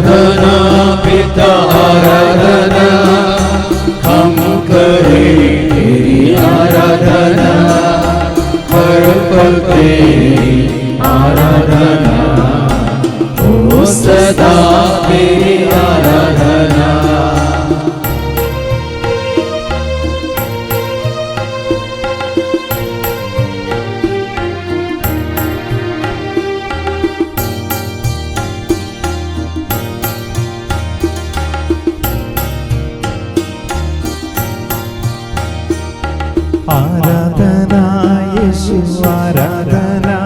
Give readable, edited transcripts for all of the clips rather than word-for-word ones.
आराधना पिता आराधना, हम करें तेरी आराधना, हर पल तेरी आराधना, ओ सदा तेरी आराधना। आराधना यीशु आराधना,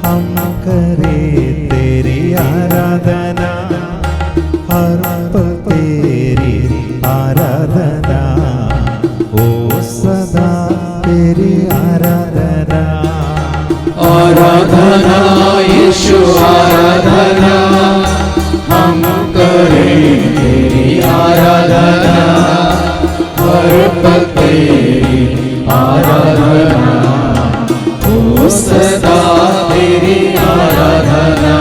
हम करें तेरी आराधना, हर पल तेरी आराधना, ओ सदा तेरी आराधना। आराधना यीशु आराधना, हम करें तेरी आराधना, हर पल तेरी आराधना, ओ सदा तेरी आराधना।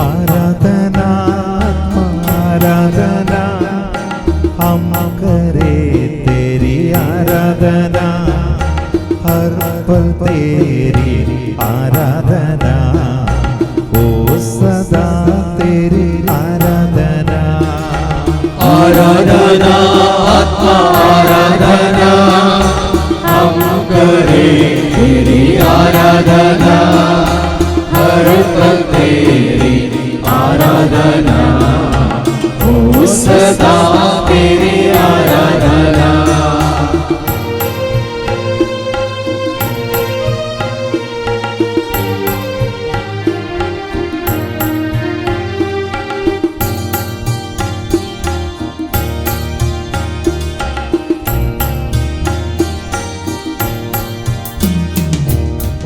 आराधना आराधना, हम करें तेरी आराधना, हर पल तेरी आराधना, ओ सदा तेरी आराधना। आराधना आत्मा आराधना, हम करें तेरी आराधना, हर पल तेरी आराधना, ओ सदा तेरी आराधना।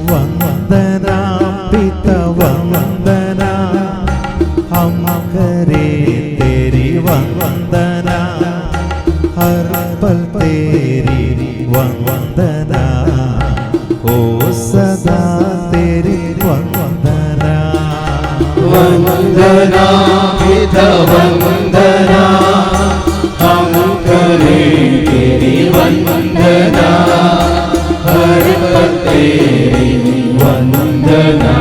वंदना पिता वंदना, हम करें तेरी वंदना, हर पल तेरी वंदना, ओ सदा तेरी वंदना। वंदना पिता वंदना, हम करें तेरी वंदना, हर पल तेरी वंदना,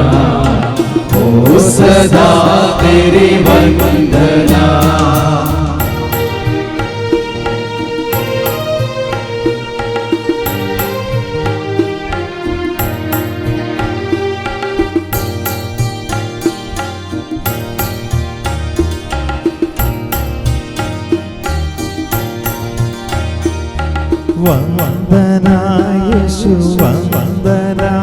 ओ सदा तेरी वंदना। वंदना यीशु वंदना,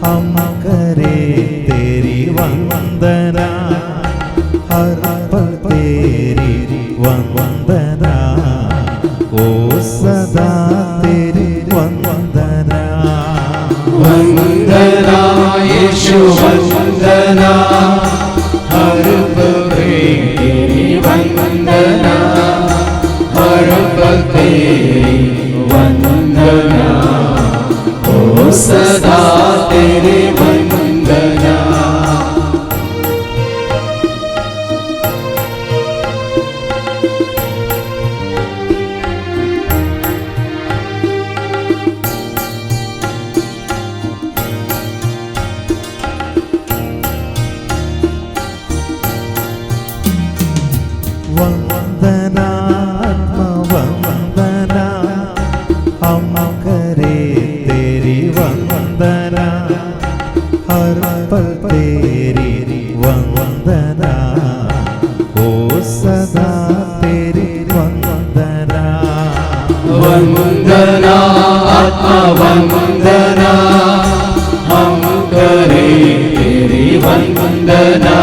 हम करें तेरी वंदना, हर पल तेरी वंदना, ओ सदा तेरी वंदना। वंदना यीशु वंदना, हर पल तेरी वंदना, हर पल तेरी वंदना, ओ सदा तेरी वंदना। वंदना आत्मा वंदना, हम करें तेरी वंदना, हर पल तेरी वंदना, ओ सदा तेरी वंदना। वंदना आत्मा वंदना, हम करें तेरी वंदना,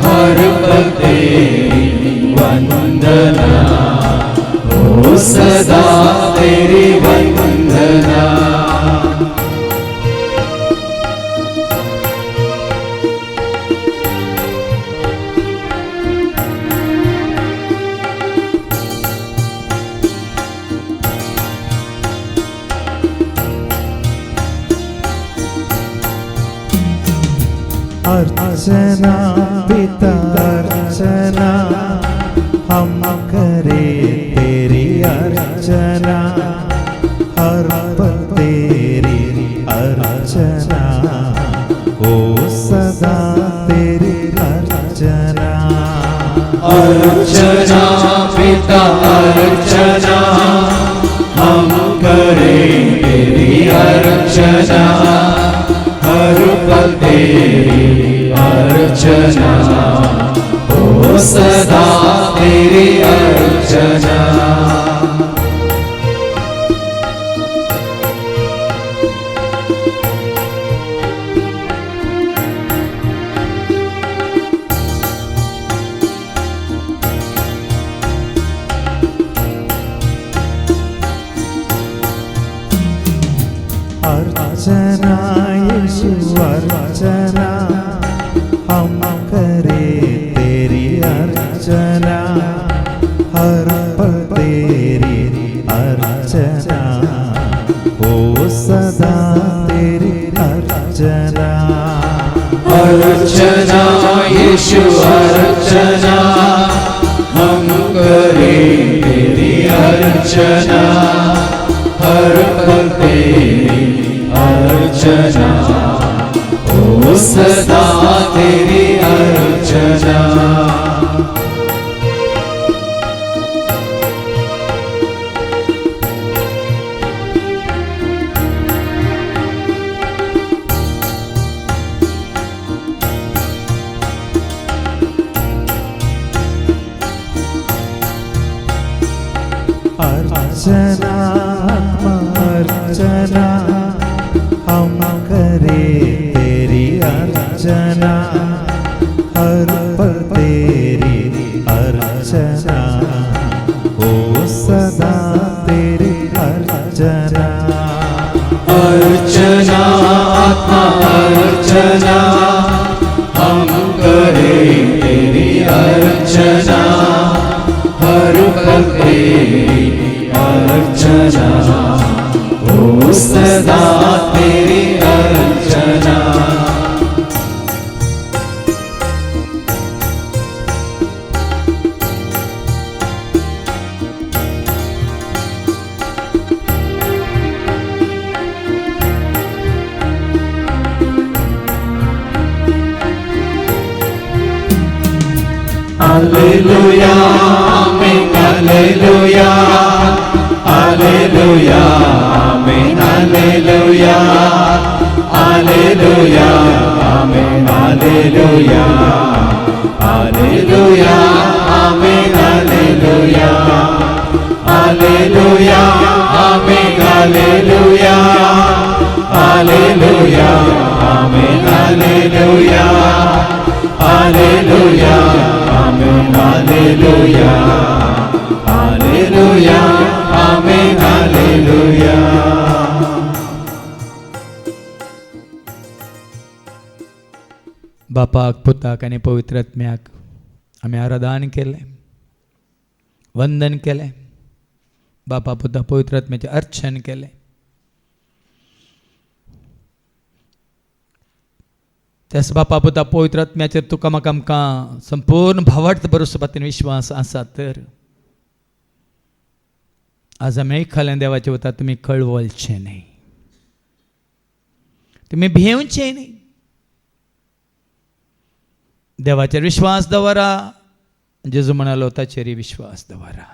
हर पल तेरी वंदना, ओ सदा तेरी वंदना। अर्चना पिता अर्चना हम करे तेरी अर्चना हर पल तेरी अर्चना ओ सदा तेरी अर्चना अर्चना पिता अर्चना हम करें तेरी अर्चना हर पल तेरी अर्चना ओ सदा तेरी अर्चना अर्चना यीशु अर्चना हम करे तेरी अर्चना हर पल तेरी अर्चना ओ सदा तेरी अर्चना अर्चना यीशु अर्चना हम करें तेरी अर्चना हर पल तेरी अर्चना ओ सदा तेरी अर्चना अर्चना अर्चना हम करे तेरी अर्चना हर पल तेरी अर्चना ओ सदा तेरी अर्चना अर्चना आत्मा अर्चना हम करें तेरी अर्चना हर पल तेरी अर्चना ओ सदा तेरी Archana Alleluia, amen, alleluia, alleluia, amen, alleluia, alleluia, amen, alleluia, alleluia, amen, alleluia, alleluia, amen, alleluia, alleluia, amen, alleluia, alleluia. Amen, hallelujah, hallelujah, amen, hallelujah. बापाक पुताक आणि पवित्र आत्म्याक आम्ही आराधन केले, वंदन केले, बापा पुता पवित्र आत्म्याचे अर्चन केले. त्यास बापा पुता पवित्र आत्म्याचेर तुका म्हाका आमकां संपूर्ण भावार्थ भरोसो विश्वास आसा. तर आज आमी आयकलें देवाचे वता तुमी कळवळचें न्ही, तुमी भियेवचें न्ही. देवाचेर विश्वास दवरा, जेजू म्हणालो ताचेर विश्वास दवरा.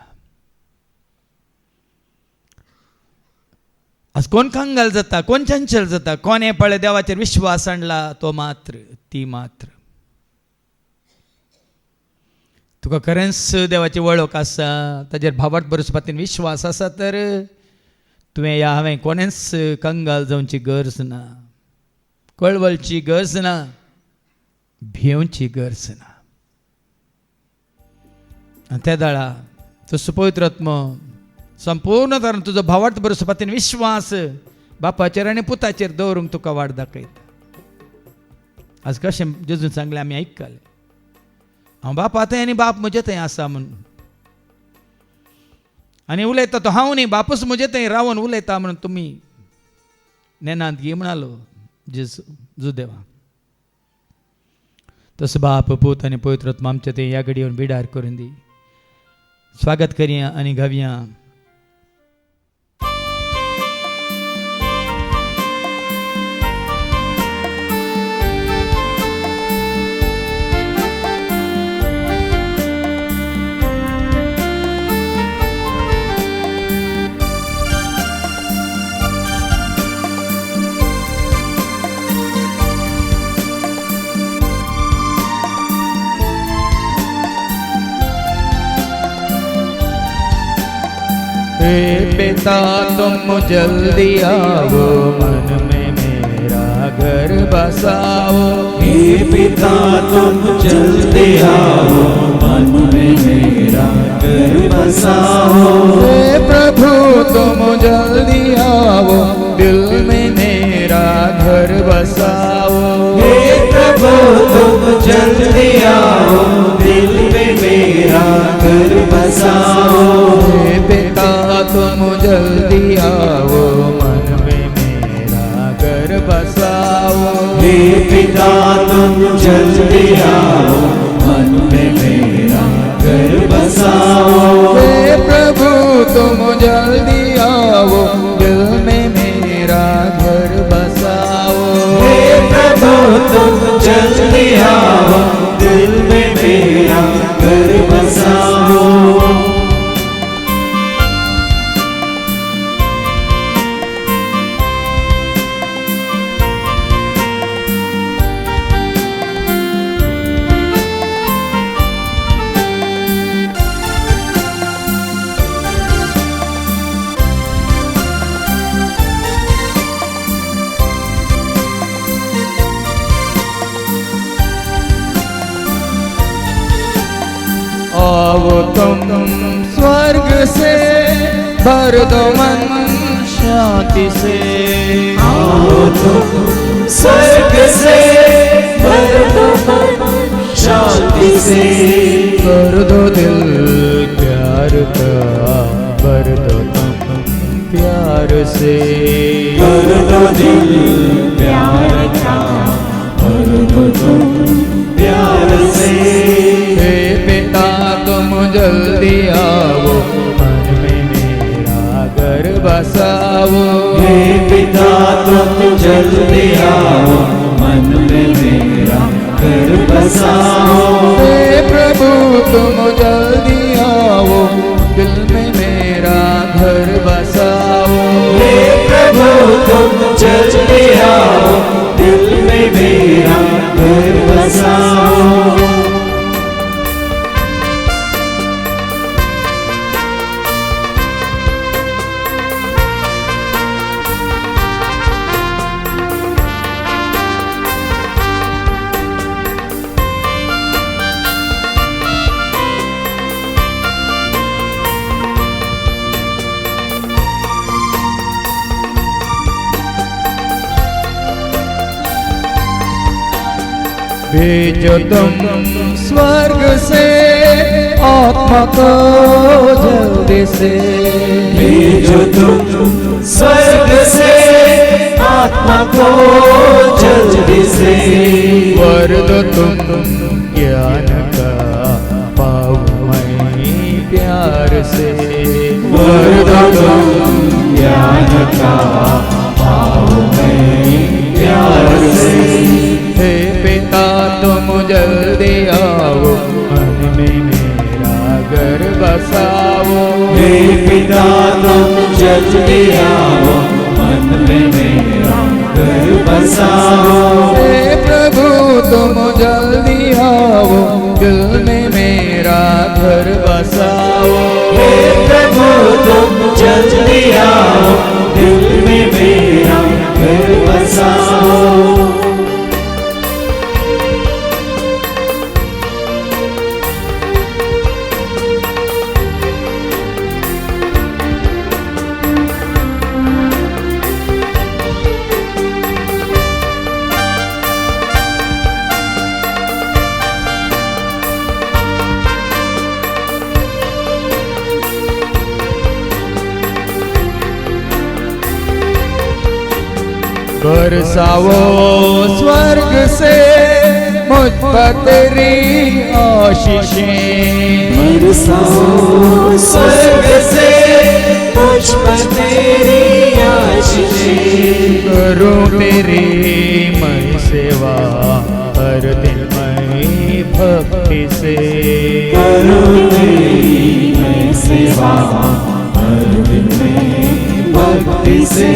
आज कोण कंगाल जाता, कोण चंचल जाता, कोण हे पळय देवाचेर विश्वास आणला तो मात्र, ती मात्र. तुका खरेंच देवाची वळख आसा, ताचेर भावार्थ भरोसो विश्वास आसा, तर तुवें या हांवें कोणेंच कंगाल जावची गरज ना, कळवळची गरज ना, भियेवची गरज ना. आनी त्या दाळा तो पवित्र आत्मो संपूर्ण तरेन तुजो भावार्थ भरोसो विश्वास बापाचेर आनी पुताचेर दवरूंक तुका वाट दाखयता. आज कशें जेजून सांगलें आमी आयकले, हांव बापा थंय आनी बाप म्हजे थंय आसा म्हणून. आनी उलयता तो हांव न्ही, बापूच म्हजे थंय रावन उलयता म्हणून तुमी नेनांत घे म्हणालो जेजू देवा. तसं बाप पूत आणि पवित्रत्मा आमच्या ते या घडीवर बिडार करून दी. स्वागत करूया आणि गाऊया. हे पिता तुम जल्दी आओ, मन में मेरा घर बसाओ. हे पिता तुम जल्दी आओ, मन में मेरा घर बसाओ. हे प्रभु तुम जल्दी आओ, दिल में मेरा घर बसाओ. हे प्रभु तुम जल्दी आओ, दिल में मेरा घर बसाओ. हे पिता तुम जल्दी आओ, मन में मेरा घर बसाओ. हे पिता तुम जल्दी आओ, मन में मेरा घर बसाओ. हे प्रभु तुम जल्दी आओ, दिल में मेरा घर बसाओ. हे प्रभु तुम जल्दी आओ, दिल में मेरा घर बसाओ. आओ तुम स्वर्ग से, भर दो मन शांति से. आओ तुम स्वर्ग से, भर दो मन शांति से. कर दो दिल प्यार का, भर दो तुम प्यार से. कर दो दिल प्यार का, भर दो तुम प्यार से. हे पिता तुम जल्दी आओ, मन में मेरा घर बसाओ. हे पिता तुम जल्दी आओ, मन में मेरा घर बसाओ. हे प्रभु तुम जल्दी आओ, दिल में मेरा घर बसाओ. हे प्रभु तुम जल्दी आओ, दिल में मेरा घर बसाओ. भेजो तुम स्वर्ग से आत्मा को जल्दी से. भेजो तुम स्वर्ग से आत्मा को जल्दी से. वर दो तुम ज्ञान का, पाऊं मैं प्यार से. वर दो तुम ज्ञान का, पाऊं मैं प्यार से. हे पिता तुम जल्दी आओ, मन में मेरा घर बसाओ. हे पिता तुम जल्दी आओ, मन में मेरा घर बसाओ. हे प्रभु तुम जल्दी आओ, दिल में मेरा घर बसाओ. हे प्रभु तुम जल्दी आओ, दिल में मेरा घर बसाओ. बरसाओ स्वर्ग से मुझ पर तेरी आशीषें बरसाओ स्वर्ग से मुझ पर तेरी आशीषें। करूं तेरी मैं सेवा हर दिन मैं भक्ति से। करूं तेरी मैं सेवा हर दिन में भक्ति से।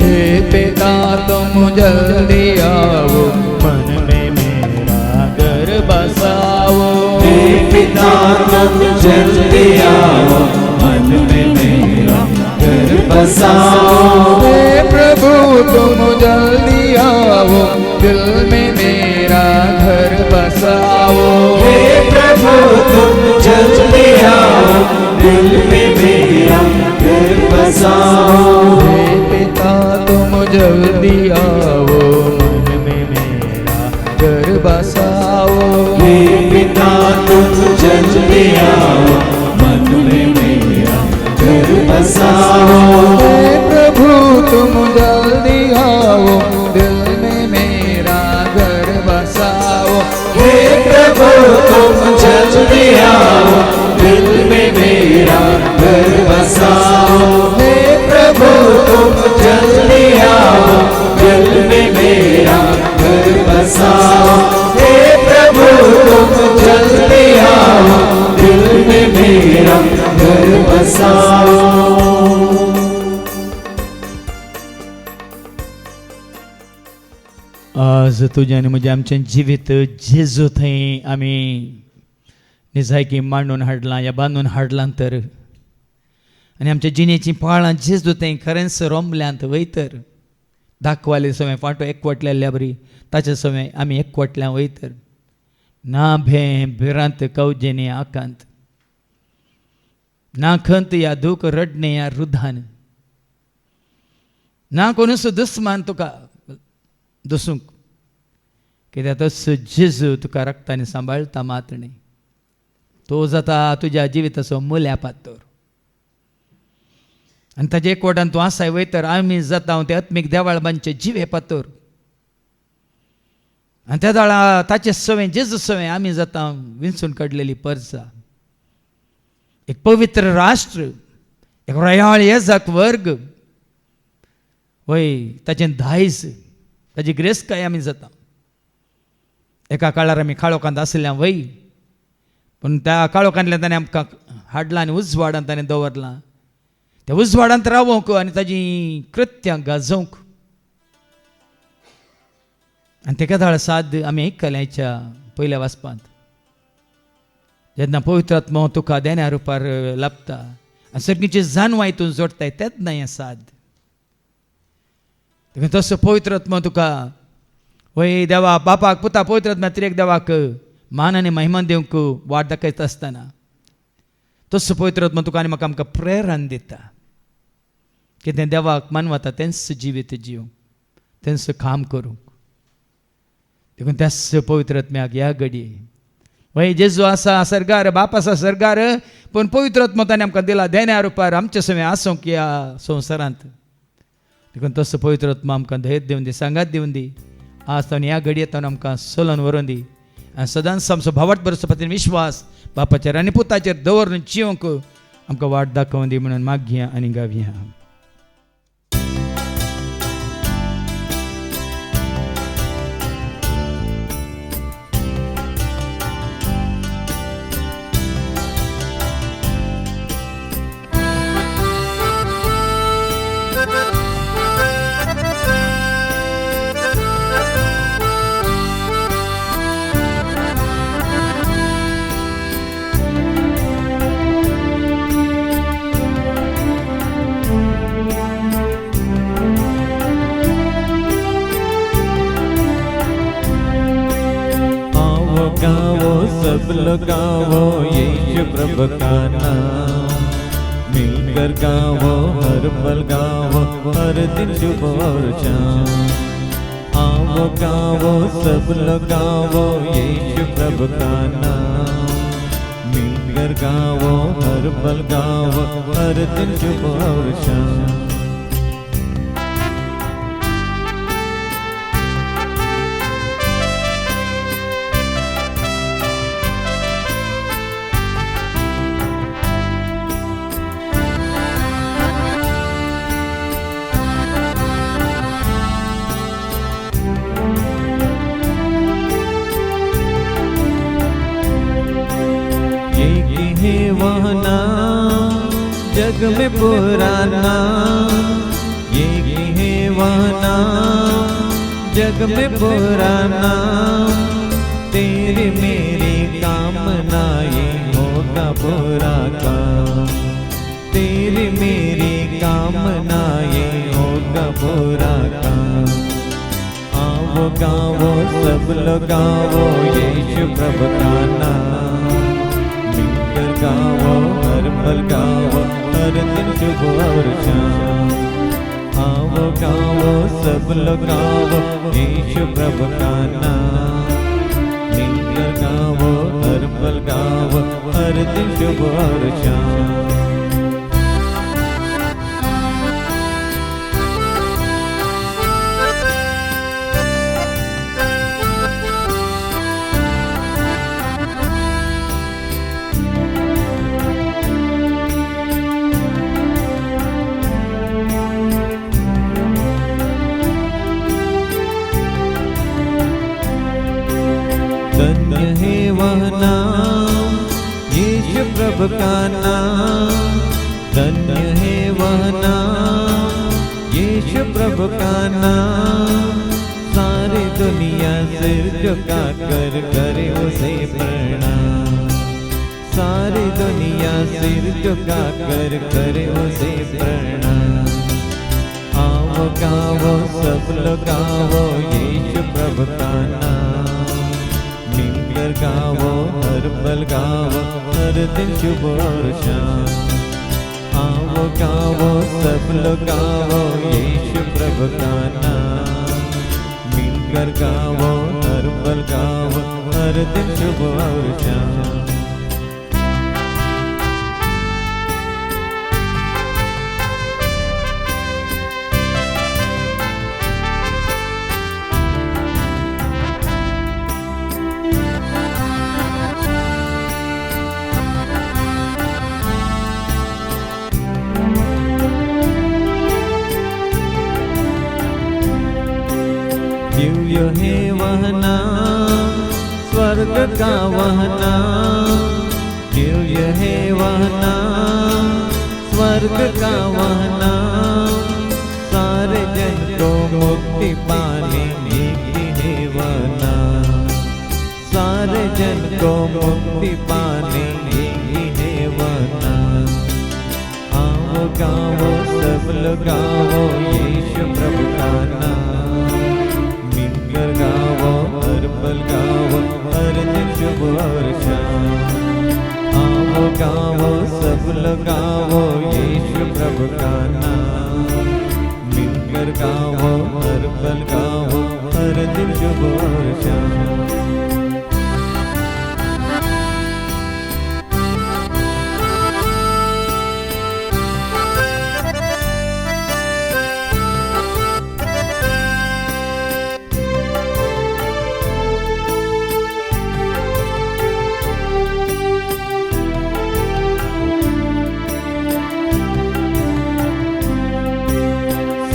हे पिता तुम जल्दी आओ मन में मेरा घर बसाओ। हे पिता तुम जल्दी आओ मन में मेरा घर बसाओ। हे प्रभु तुम जल्दी आओ दिल में मेरा घर बसाओ। हे प्रभु तुम जल्दी आओ दिल में मेरा घर बसाओ। हे पिता तुम जल्दी आओ मन में मेरा घर बसाओ। हे पिता तुम जल्दी आओ मन में मेरा घर बसाओ। हे प्रभु तुम जल्दी आओ दिल में मेरा घर बसाओ। हे प्रभु तुम जल्दी आओ दिल में मेरा घर बसाओ। हे प्रभु तुम जल्दी आओ दिल में मेरा घर बसाओ। हे प्रभु तुम जल्दी आओ दिल में मेरा घर बसाओ। आज तुझ्या आणि म्हणजे आमच्या जिवीत जेजू थंय आमी निजायकी मांडून हाडलां या बांदून हाडलां तर आनी आमच्या जिणेची पाळां जेजू थंय खरेंच रोंबल्यांत वयतर दाखवाले समय फाटो एकवटलेल्या बरी ताचे समय आमी एकवटल्या वयतर ना भें भिरांत कवजेने आकांत ना खंत या दूख रडणे या रुधान ना कोणूच दुस्मान तुका दुसूंक कित्याक तसो जेजू तुका रक्ताने सांबाळटा मातणे तो जाता तुज्या जिविताचो मुल्या पातोर आनी ताजे एकवटान तूं आसाय वयतर आमी जाता ते आत्मीक देवाळबांचे जिवे पातोर आनी त्या दाळा ताचे सवें जेजू सवें आमी जाता विंचून काडलेली परजा एक पवित्र राष्ट्र एक रयाळ येजाक वर्ग वय ताचें दायज ताजी ग्रेस्काय आमी जाता एका काळार आमी काळोखांत आसल्या वय पूण त्या काळोखांतल्यान ताणें आमकां हाडलां आनी उजवाडांत ताणें दवरलां त्या उजवाडांत रावूंक आनी ताजी कृत्यां गाजोवंक आनी तेका दाळ साद आमी आयकलें हेच्या पयल्या वाचपांत जेन्ना पवित्र आत्मो तुका देण्या रुपार लाभता आनी सगळींची जानवां हितून जोडटाय तेच न्हय हें साद तसो पवित्र आत्मा तुका वय देवा बापाक पुता पवित्र आत्मा तिरेक देवाक मान आनी महिमान दिवंक वाट दाखयता आसतना तसो पवित्र आत्मा तुका आनी म्हाका आमकां प्रेरण दिता की तें देवाक मानवता तेंच जिवीत जिवंक तेंच काम करूंक देखून त्याच पवित्र आत्म्याक ह्या घडये वय जेजू आसा सर्गार बाप आसा सर्गार पूण पवित्र आत्मा ताणें आमकां दिला देण्या रुपार आमचे समें आसूंक ह्या संवसारांत देखून तसो पवित्र आत्मा आमकां धैर्य दिवन दी सांगात दिवन दी आज ताणें ह्या घडयेंत आमकां सोलोन व्हरून दी आनी सदांच आमचो भावार्थ बरोवचो खातीर विश्वास बापाचेर आनी पुताचेर दवरून जिवंक आमकां वाट दाखोवन दी म्हणून मागया आनी गावया. सब लोग गावो यीशु प्रभु का नाम, मिलकर गावो हर पल गावो हर दिन शुभ और शाम. आओ गावो सब लोग गावो यीशु प्रभु का नाम, मिलकर गावो हर पल गावो हर दिन शुभ और शाम. है वहना जग में पुराना, एक है वहना जग में पुराना, तेरी मेरी कामना ये होगा बुरा काम, तेरी मेरी कामना ये होगा बुरा काम। आओ गाओ सब लोग गाओ यीशु प्रभु का नाम, मिलकर गाओ हर पल गाओ हर दिन शुभ और शाम। आओ गाओ सब लोग गाओ यीशु प्रभु का नाम, मिलकर गाओ हर पल गाओ हर दिन शुभ और शाम। धन्य है वह नाम यीशु प्रभु का नाम, धन्य है वह नाम यीशु प्रभु का नाम। सारी दुनिया सिर झुका कर करे उसे प्रणाम, सारी दुनिया सिर झुका कर करे उसे प्रणाम। आओ गाओ सब लोग गाओ यीशु प्रभु का नाम, मिलकर गाओ हर पल गाओ हर दिन शुभ और शाम। आओ गाओ सब लोग गाओ यीशु प्रभु का नाम, मिलकर गाओ हर पल गाओ हर दिन शुभ और शाम। दिव्य है वह नाम स्वर्ग का वह नाम, दिव्य है वह नाम स्वर्ग का वह नाम। सारे जन को मुक्ति पाने की है वह नाम, सारे जन को मुक्ति पाने की है वह नाम। आओ गाओ सब लोग गाओ यीशु प्रभु का नाम, मिलकर गाओ हर पल गाओ हर दिन शुभ और शाम। आओ गाओ सब लोग गाओ यीशु प्रभु का नाम, मिलकर गाओ हर पल गाओ हर दिन शुभ और शाम।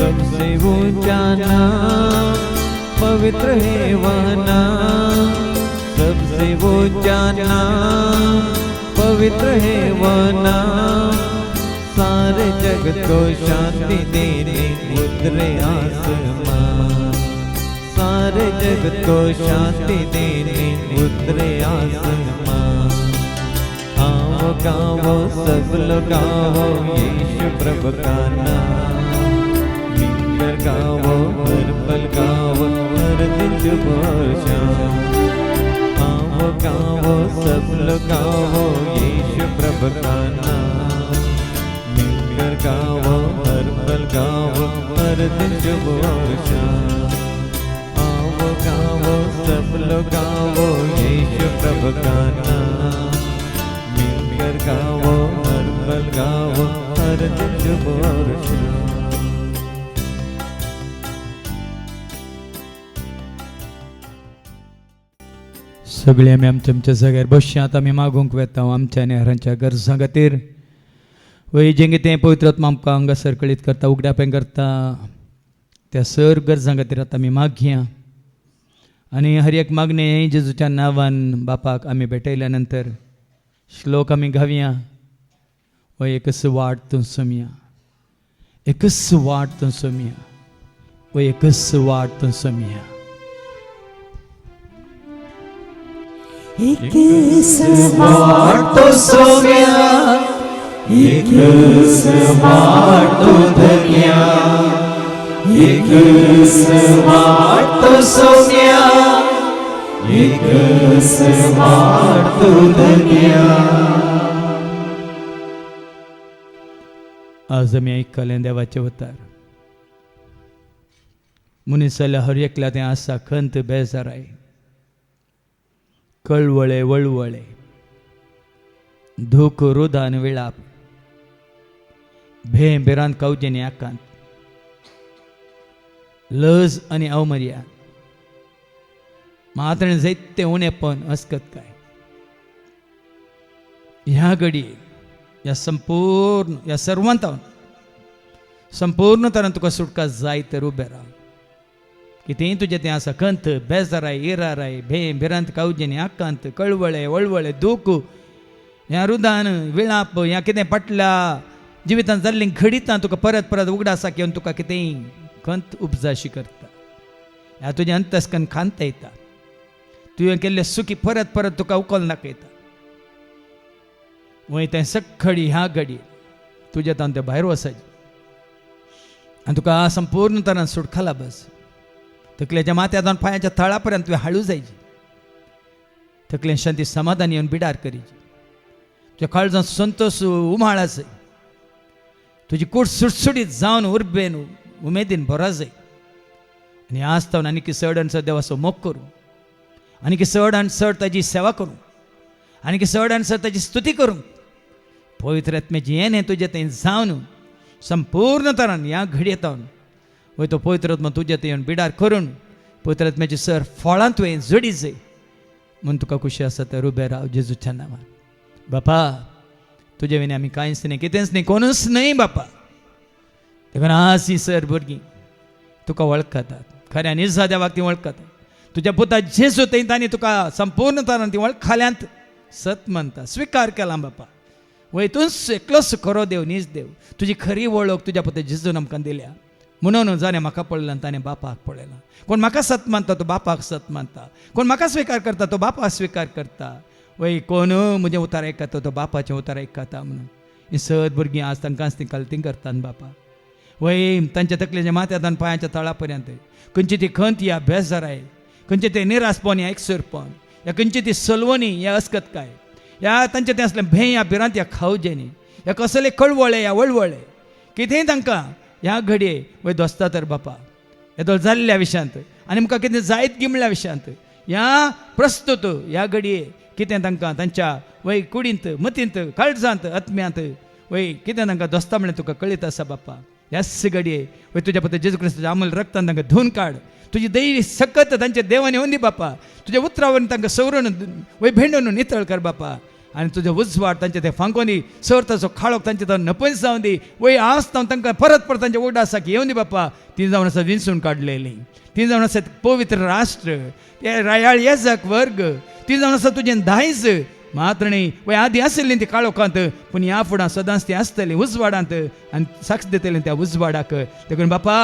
सबसे ऊंचा नाम पवित्र है वह नाम, सबसे ऊंचा नाम पवित्र है वह नाम। सारे जगत को शांति देने उतरे आसमान, सारे जगत को शांति देने उतरे आसमान। आओ गाओ सब लोग गाओ यीशु प्रभु का नाम, मिलकर गाओ हर पल गाओ हर दिन शुभ और शाम। आओ गाओ सब लोग गाओ यीशु प्रभु का नाम, मिलकर गाओ हर पल गाओ हर दिन शुभ और शाम। आओ गाओ सब लोग गाओ यीशु प्रभु का नाम, मिलकर गाओ हर पल गाओ हर दिन शुभ और शाम। सगळे आमी आमच्या जाग्यार बसशात आमी मागूंक वेता आमच्या आनी हेरांच्या गरजां खातीर वय जें कितें पवित्र आत्मा आमकां हांगासर कळीत करता उगड्यापें करता त्या सर गरजां खातीर आतां आमी मागया आनी हर एक मागणी जेजूच्या नांवान बापाक आमी भेटयल्या नंतर श्लोक आमी घावया व एकच वाट तूं सोमया, एकच वाट तूं सोमया, व एकच वाट तूं सोमया. वाटो सोम्या, एकच वाटो धन्या, एकच वाटो सोम्या, एकच वाटो धन्या. आज आमी आयकलें देवाचें उतर. मनीसाल्या हर एकल्या तें आसा खंत बेजाराय, कळवळे वळवळे, धूक रुदान विळाप, भे बेरांत कावजेनी आकांत, लज आनी अवमर्या, मात्रें जायते उणेपण अस्कत काय. ह्या घडये ह्या संपूर्ण ह्या सर्वांतावन संपूर्ण तरान तुका सुटका जाय तर उबें राव. कितेंय तुजें तें आसा खंत बेजाराय इराराय भे भिरांत कावजेनी आकांत कळवळे वळवळे दूख ह्या रुदान विळाप ह्या कितें पटल्या जिवितांत जाल्लीं घडितां तुका परत परत उगडासाक येवन तुका कितेंय खंत उपजाशी करता. ह्या तुजें अंतस्कन खांत येता. तुवें केल्ले सुखी परत परत तुका उखल नाकयता. वय तें सखडी ह्या घडी तुजे तावन तें भायर वसाचें आनी तुका संपूर्ण तरान सुटका लाबस. तकलेच्या माथ्यान पांयाच्या थळा पर्यंत तुवें हाळू जायची. तकलेन शांती समाधान येवन बिडार करीची. तुज्या काळजांत संतोष उमाळ आसय. तुजी कूड सुटसुटीत जावन उर्बेन उमेदीन भरा जाय. आनी आज तावन आनीक चड आनी चड देवाचो मोग करूं, आनीक चड आनी चड ताजी सेवा करूं, आनीक चड आनी चड ताजी स्तुती करूं. पवित्र आत्म्याची येणें तुजें थंय जावन संपूर्ण तरान ह्या घडयेतावन वय तो पवित्र आत्मा तुजें थंय येवन बिडार करून पवित्र आत्म्याची सर फळां तुवें जोडी जाय म्हूण तुका खुशी आसा तर उबें राव जेजूच्या नांवान. बापा तुजे विने आमी कांयच न्ही, कितेंच न्ही, कोणूच न्ही बापा. देखून आज ही सर भुरगीं तुका वळखतात, खऱ्यान इजा देवाक तीं वळखतात. तुज्या पुता जेजू थंय तांणी तुका संपूर्ण तरान ती वळखल्यात सत म्हणटा स्विकार केला बापा. वय तूंच एकलोच खरो देव नीज देव. तुजी खरी वळख तुज्या पुता जेजून आमकां दिल्या म्हणून जाणें म्हाका पडलें ताणें बापाक पळयलां. कोण म्हाका सत मानता तो बापाक सत मानता. कोण म्हाका स्विकार करता तो बापाक स्विकार करता. वय कोण म्हजें उतार आयकता तो बापाचें उतार आयकता म्हणून ही सत भुरगीं आज तांकांच ती कल्ती करतात बापा. वय तांच्या तकलेच्या माथ्यान पांयाच्या तळा पर्यंत खंयची ती खंत या बेजाराय, खंयचे ते निरासपण या एकसुरपण, या खंयची ती सलवणी या अस्कतकाय, या तांचें तें असलें भे या भिरांत या खावजेनी, या कसले कळवळे या वळवळे कितेंय तांकां ह्या घडये वय दोस्ता तर बापा येदो जाल्ल्या विशयांत आनी आमकां कितें जायत गिमल्या विशयांत ह्या प्रस्तुत ह्या घडये कितें तांकां तांच्या वय कुडींत मतींत काळजांत आत्म्यांत वय कितें तांकां दोस्ता म्हणलें तुका कळीत आसा बापा. ह्याच घडये वय तुज्या पुता जेजू क्रिस्ताच्या अमूल रक्तान तांकां धुवन काड. तुजी दैवी सकत तांचे देवान येवन दी बापा. तुज्या उतरावरून तांकां सवरून वय भेंडून नितळ कर बापा. आनी तुजें उजवाड तांचे ते फांकोनी सर्ताचो खाळोक तांचे तो नपयस जावन दी. वय आज तांकां परत परत तांच्या उडासाक येवन दी बापा. ती जावन आसा विंचून काडलेलीं, ती जावन आसा पवित्र राष्ट्र, ते रायाळ येजक वर्ग, ती जावन आसा तुजें दायज मात्र न्ही. वय आदी आशिल्लीं ती काळोखांत पूण ह्या फुडां सदांच ती आसतलीं उजवाडांत आनी साक्ष दितलीं त्या उजवाडाक. देखून बापा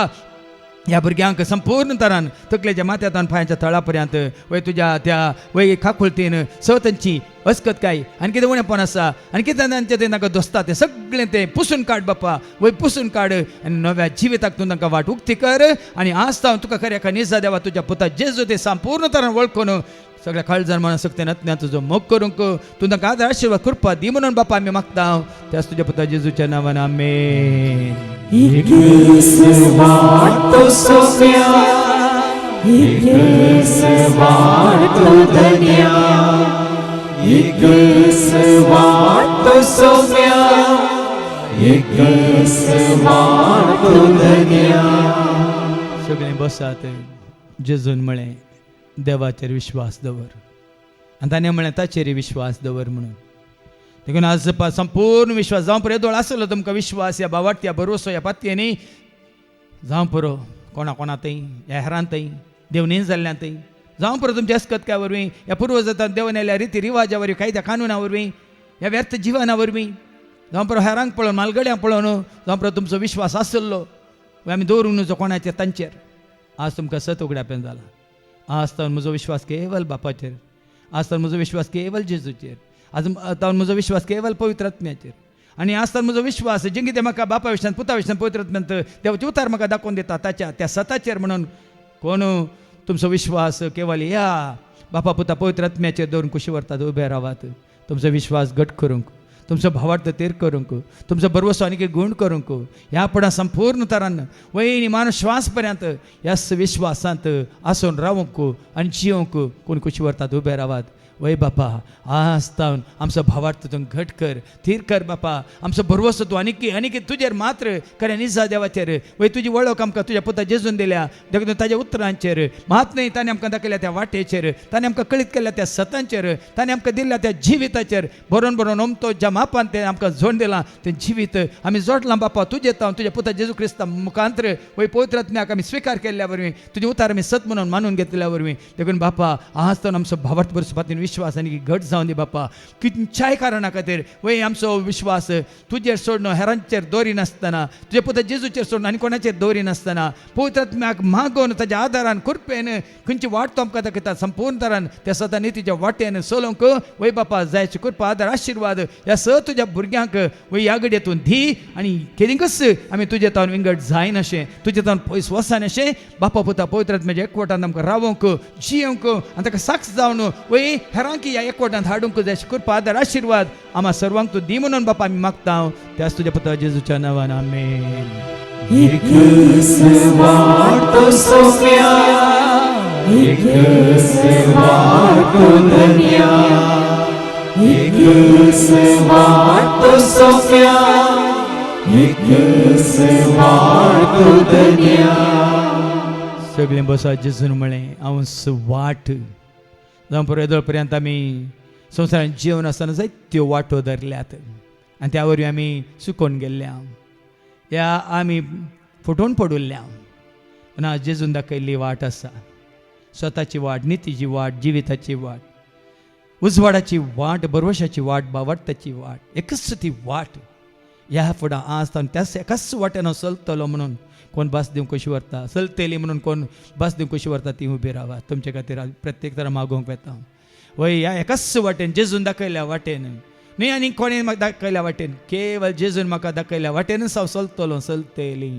ह्या भुरग्यांक संपूर्ण तरान तकलेच्या माथ्यान पांयाच्या तळा पर्यंत वय तुज्या त्या वय खाकुळतीन सवतांची अस्कतकाय आनी कितें उणेपण आसा आनी कितें तांचें तें तांकां दोस्ता तें सगळें तें पुसून काड बापा. वय पुसून काड आनी नव्या जिविताक तूं तांकां वाट उक्ती कर. आनी आज तावन तुका खऱ्या निजा देवा तुज्या पुता जेजू ते संपूर्ण तरान वळखून सगळ्या काळजान मनान सक्तीन आत्म्यान तुजो मोग करूंक तूं तांकां आदार आशिर्वाद कृपा दी म्हणून बापा आमी मागता. त्याच तुज्या पुता जेजूच्या नांवान आमेन. एकच वाटो सोम्या, एकच वाटो धन्या, एकच वाटो सोम्या, एकच वाटो धन्या. सगळें बसात. जेजून म्हळें देवाचेर विश्वास दवर आनी ताणें म्हळें ताचेर विश्वास दवर म्हणून. देखून आज संपूर्ण विश्वास जावं पुरो येदोळ आसलो तुमकां विश्वास या बावाट या भरोसो या पातयेनी जावं पुरो कोणा कोणातय ह्या हेरांतय देवनीन जाल्ल्यांतय जावं पुरो तुमच्या अस्कतकाय वरवीं ह्या पुर्वजांत देवन आयल्या रिती रिवाजा वरवीं कायद्या कानुना वरवीं ह्या व्यर्थ जिवना वरवीं जावं पळय हेरांक पळोवन मालगड्यांक पळोवन जावं पळय तुमचो विश्वास आसलो आमी दवरूंक नजो कोणाचेर तांचेर. आज तुमकां सत उगड्यापेन जाला. आज तावन म्हजो विश्वास केवल बापाचेर. आज तावन म्हजो विश्वास केवल जेजूचेर. आज तावन म्हजो विश्वास केवल पवित्र आत्म्याचेर. आनी आज तावन म्हजो विश्वास जें कितें म्हाका बापा विशयान पुता विशयान पवित्र आत्म्यांत देवाचे उतार म्हाका दाखोवन दिता ताच्या त्या सताचेर म्हणून कोण तुमचो विश्वास केवल ह्या बापा पुता पवित्र आत्म्याचेर दवरून कुशी व्हरतात उबे रावात. तुमचो विश्वास घट करूंक, तुमचो भावार्थ तेर करूंक, तुमचो बरवसो आनी गुण करूंक ह्या पडा संपूर्ण तरान वयनी मानस श्वास पर्यंत ह्या विश्वासांत आसून रावूंक आनी जियोंक कोण कुशी व्हरतात उबे रावात. वय बापा आज तावन आमचो भावार्थ तूं घट कर, थीर कर बापा. आमचो भरवसो तूं आनी तुजेर मात्र खऱ्या निजा देवाचेर. वय तुजी वळख आमकां तुज्या पुता जेजून दिल्या देखून ताज्या उतरांचेर मात न्ही ताणें आमकां दाखयल्या त्या वाटेचेर, ताणें आमकां कळीत केल्या त्या सतांचेर, ताणें आमकां दिल्या त्या जिविताचेर बरोवन बरोवन ओमतो ज्या मापान तें आमकां जोड दिलां तें जिवीत आमी जोडलां बापा तुजें तावन तुज्या पुता जेजू क्रिस्ता मुखांतर. वय पवित्र आत्म्याक आमी स्विकार केल्ल्या वरवीं तुजें उतार आमी सत म्हणून मानून घेतल्या वरवीं देखून बापा आज तावन आमचो भावार्थ बरोवपातीन विश्वास आनी घट जावन दी बापा. खंयच्याय कारणा खातीर वय आमचो विश्वास तुजेर सोडून हेरांचेर दवरी नासतना, तुजे पुता जेजूचेर सोडून आनी कोणाचेर दवरी नासतना पवित्र आत्म्याक मागोवन ताज्या आदारान कृपेन खंयची वाट तो आमकां दाखयता संपूर्ण तरान त्या सता नितीच्या वाटेन चलोवंक वय बापा जायची कृपा आदार आशिर्वाद ह्या स तुज्या भुरग्यांक वय ह्या घडयेतून दी. आनी केदिंकच आमी तुजे तावन विंगड जायन अशें तुजे तावन पयस वसान अशें बापा पुता पवित्र आत्म्याच्या एकवटान आमकां रावोंक जियोंक आनी ताका साक्ष जावन वय हेरांक ह्या एकवटांत हाडूंक जाय कृपा आदार आशिर्वाद आम्हा सर्वांक तूं दी म्हणून बापा आमी मागता. त्याच तुज्या पुता जेजूच्या नांवान आमेन. एक स्वार्थ सोम्या, एक स्वार्थ धन्या, एक स्वार्थ सोम्या, एक स्वार्थ धन्या. सगळें बसा जेजून म्हळें हांव वाट जावं पळय येदोळ पर्यंत आमी संवसारांत जिवन आसतना जायत्यो वाटो धरल्यात आनी त्या वरवीं आमी सुकोवन गेल्ल्या ह्या आमी फुटोवन पडुल्ल्या. पूण आज जेजून दाखयल्ली वाट आसा स्वताची वाट, नितीची वाट, जिविताची वाट, उजवाडाची वाट, बरवशाची वाट, भावार्थाची वाट. एकच ती वाट ह्या फुडां आज तावन त्याच एकाच वाटेन हांव चलतलो म्हणून कोण भास दिवंक कशी व्हरता, चलतली म्हणून कोण भास दिवंक कशी व्हरता ती उबी रावा. तुमचे खातीर प्रत्येक तरां मागोवंक येता. वय ह्या एकाच वाटेन जेजून दाखयल्या वाटेन न्ही आनी कोणें म्हाका दाखयल्या वाटेन केवळ जेजून म्हाका दाखयल्या वाटेनच हांव चलतलो चलतली.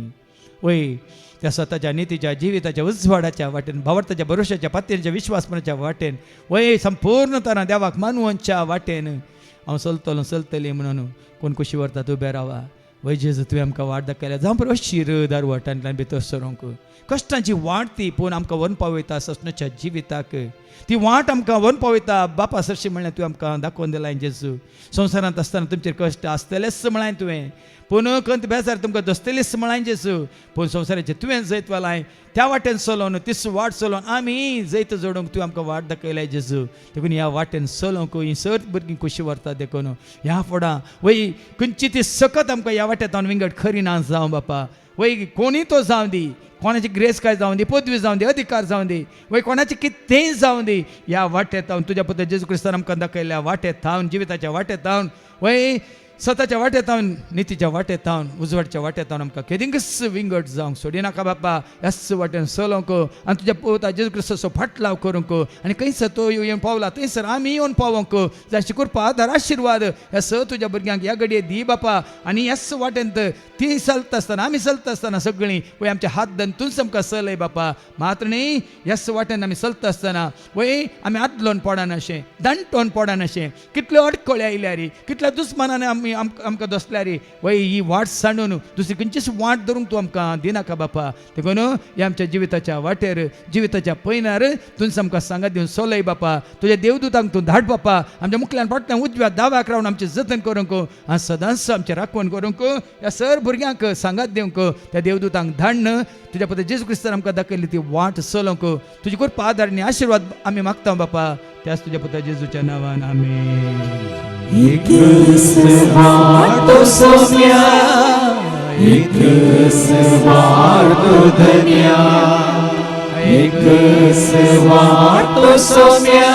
वय त्या स्वताच्या नितीच्या जिविताच्या उजवाडाच्या वाटेन, भावार्थाच्या भरोशाच्या पातळीच्या विश्वासपणाच्या वाटेन, वय संपूर्ण तरां देवाक मानवच्या वाटेन हांव चलतलो चलतली म्हणून कोण कशी व्हरतात उबे रावा. वय जेजू तुवें आमकां वाट दाखयल्या जावं पळय शिरदार वाटांतल्यान भितर सरोंक कश्टांची वाट ती पूण आमकां व्हरून पावयता ससण्याच्या जिविताक. ती वाट आमकां व्हरून पावयता बापा सरशी म्हणलें तुवें आमकां दाखोवन दिलां जेजू. संवसारांत आसतना तुमचेर कश्ट आसतलेच म्हळाय तुवें, पूण खंत बेजार तुमकां दसतलीच म्हळाय जेजू. पूण संवसाराचें तुवें जैत वालाय त्या वाटेन चलोवन तीच वाट चलोवन आमी जैत जोडूंक तुवें आमकां वाट दाखयल्या जेजू. देखून ह्या वाटेन चलोवंक ही सत भुरगीं कशी व्हरता देखून ह्या फुडां वय खंयची ती सकत आमकां ह्या वाटेंत विंगड खरी ना जावं बापा. वय कोणी तो जावं दी, कोणाची ग्रेस काय जावं दी, पदवी जावं दी, अधिकार जावं दी, वय कोणाचें कितेंय जावं दी, ह्या वाटेंत तुज्या पुता जेजू क्रिस्तान आमकां दाखयल्या वाटेंत जिविताच्या वाटेंत वय सताच्या वाटेंत नितीच्या वाटेंत उजवाडच्या वाटेंत आमकां केदिंकच विंगड जावंक सोडिनाका बापा. ह्याच वाटेन चलोवंक आनी तुज्या पुता जेजू क्रिस्ताचो फाटलाव करूंक आनी खंयसर तो येवन पावला थंयसर आमी येवन पावोंक जायची कृपा आदार आशिर्वाद ह्या स तुज्या भुरग्यांक ह्या घडये दी बापा. आनी ह्याच वाटेंत ती चलता आसतना आमी चलता आसतना सगळीं वय आमच्या हात धरून तूंच आमकां चलय बापा. मात्र न्ही ह्याच वाटेन आमी चलता आसतना वय आमी आदलोवन पडना अशें, दांटोवन पडना अशें, कितल्यो अडखळ्यो आयल्या रे, कितल्या दुस्मानान आमकां दसल्या रे. वय ही वाट सांडून दुसरी खंयचीच वाट धरूंक तूं आमकां दिनाका बापा. देखून ह्या आमच्या जिविताच्या वाटेर जिविताच्या पयनार तुंच आमकां सांगात दिवन चलय बापा. तुज्या देवदूतांक तूं धाड बापा. आमच्या मुखल्यान फाटल्यान उजव्या दाव्याक रावन आमचें जतन करूंक आनी सदांच आमचें राखण करूंक ह्या सर भुरग्यांक सांगात दिवंक त्या देवदूतांक धाडन तुज्या पुता जेजू क्रिस्तान आमकां दाखयली ती वाट चलोवंक तुजी कृपा आदार आनी आशिर्वाद आमी मागता बापा. त्याच तुज्या पुता जेजूच्या नांवान आमेन. एक स्वार्थ सोम्या, एक स्वार्थ धन्या, एक स्वार्थ सोम्या,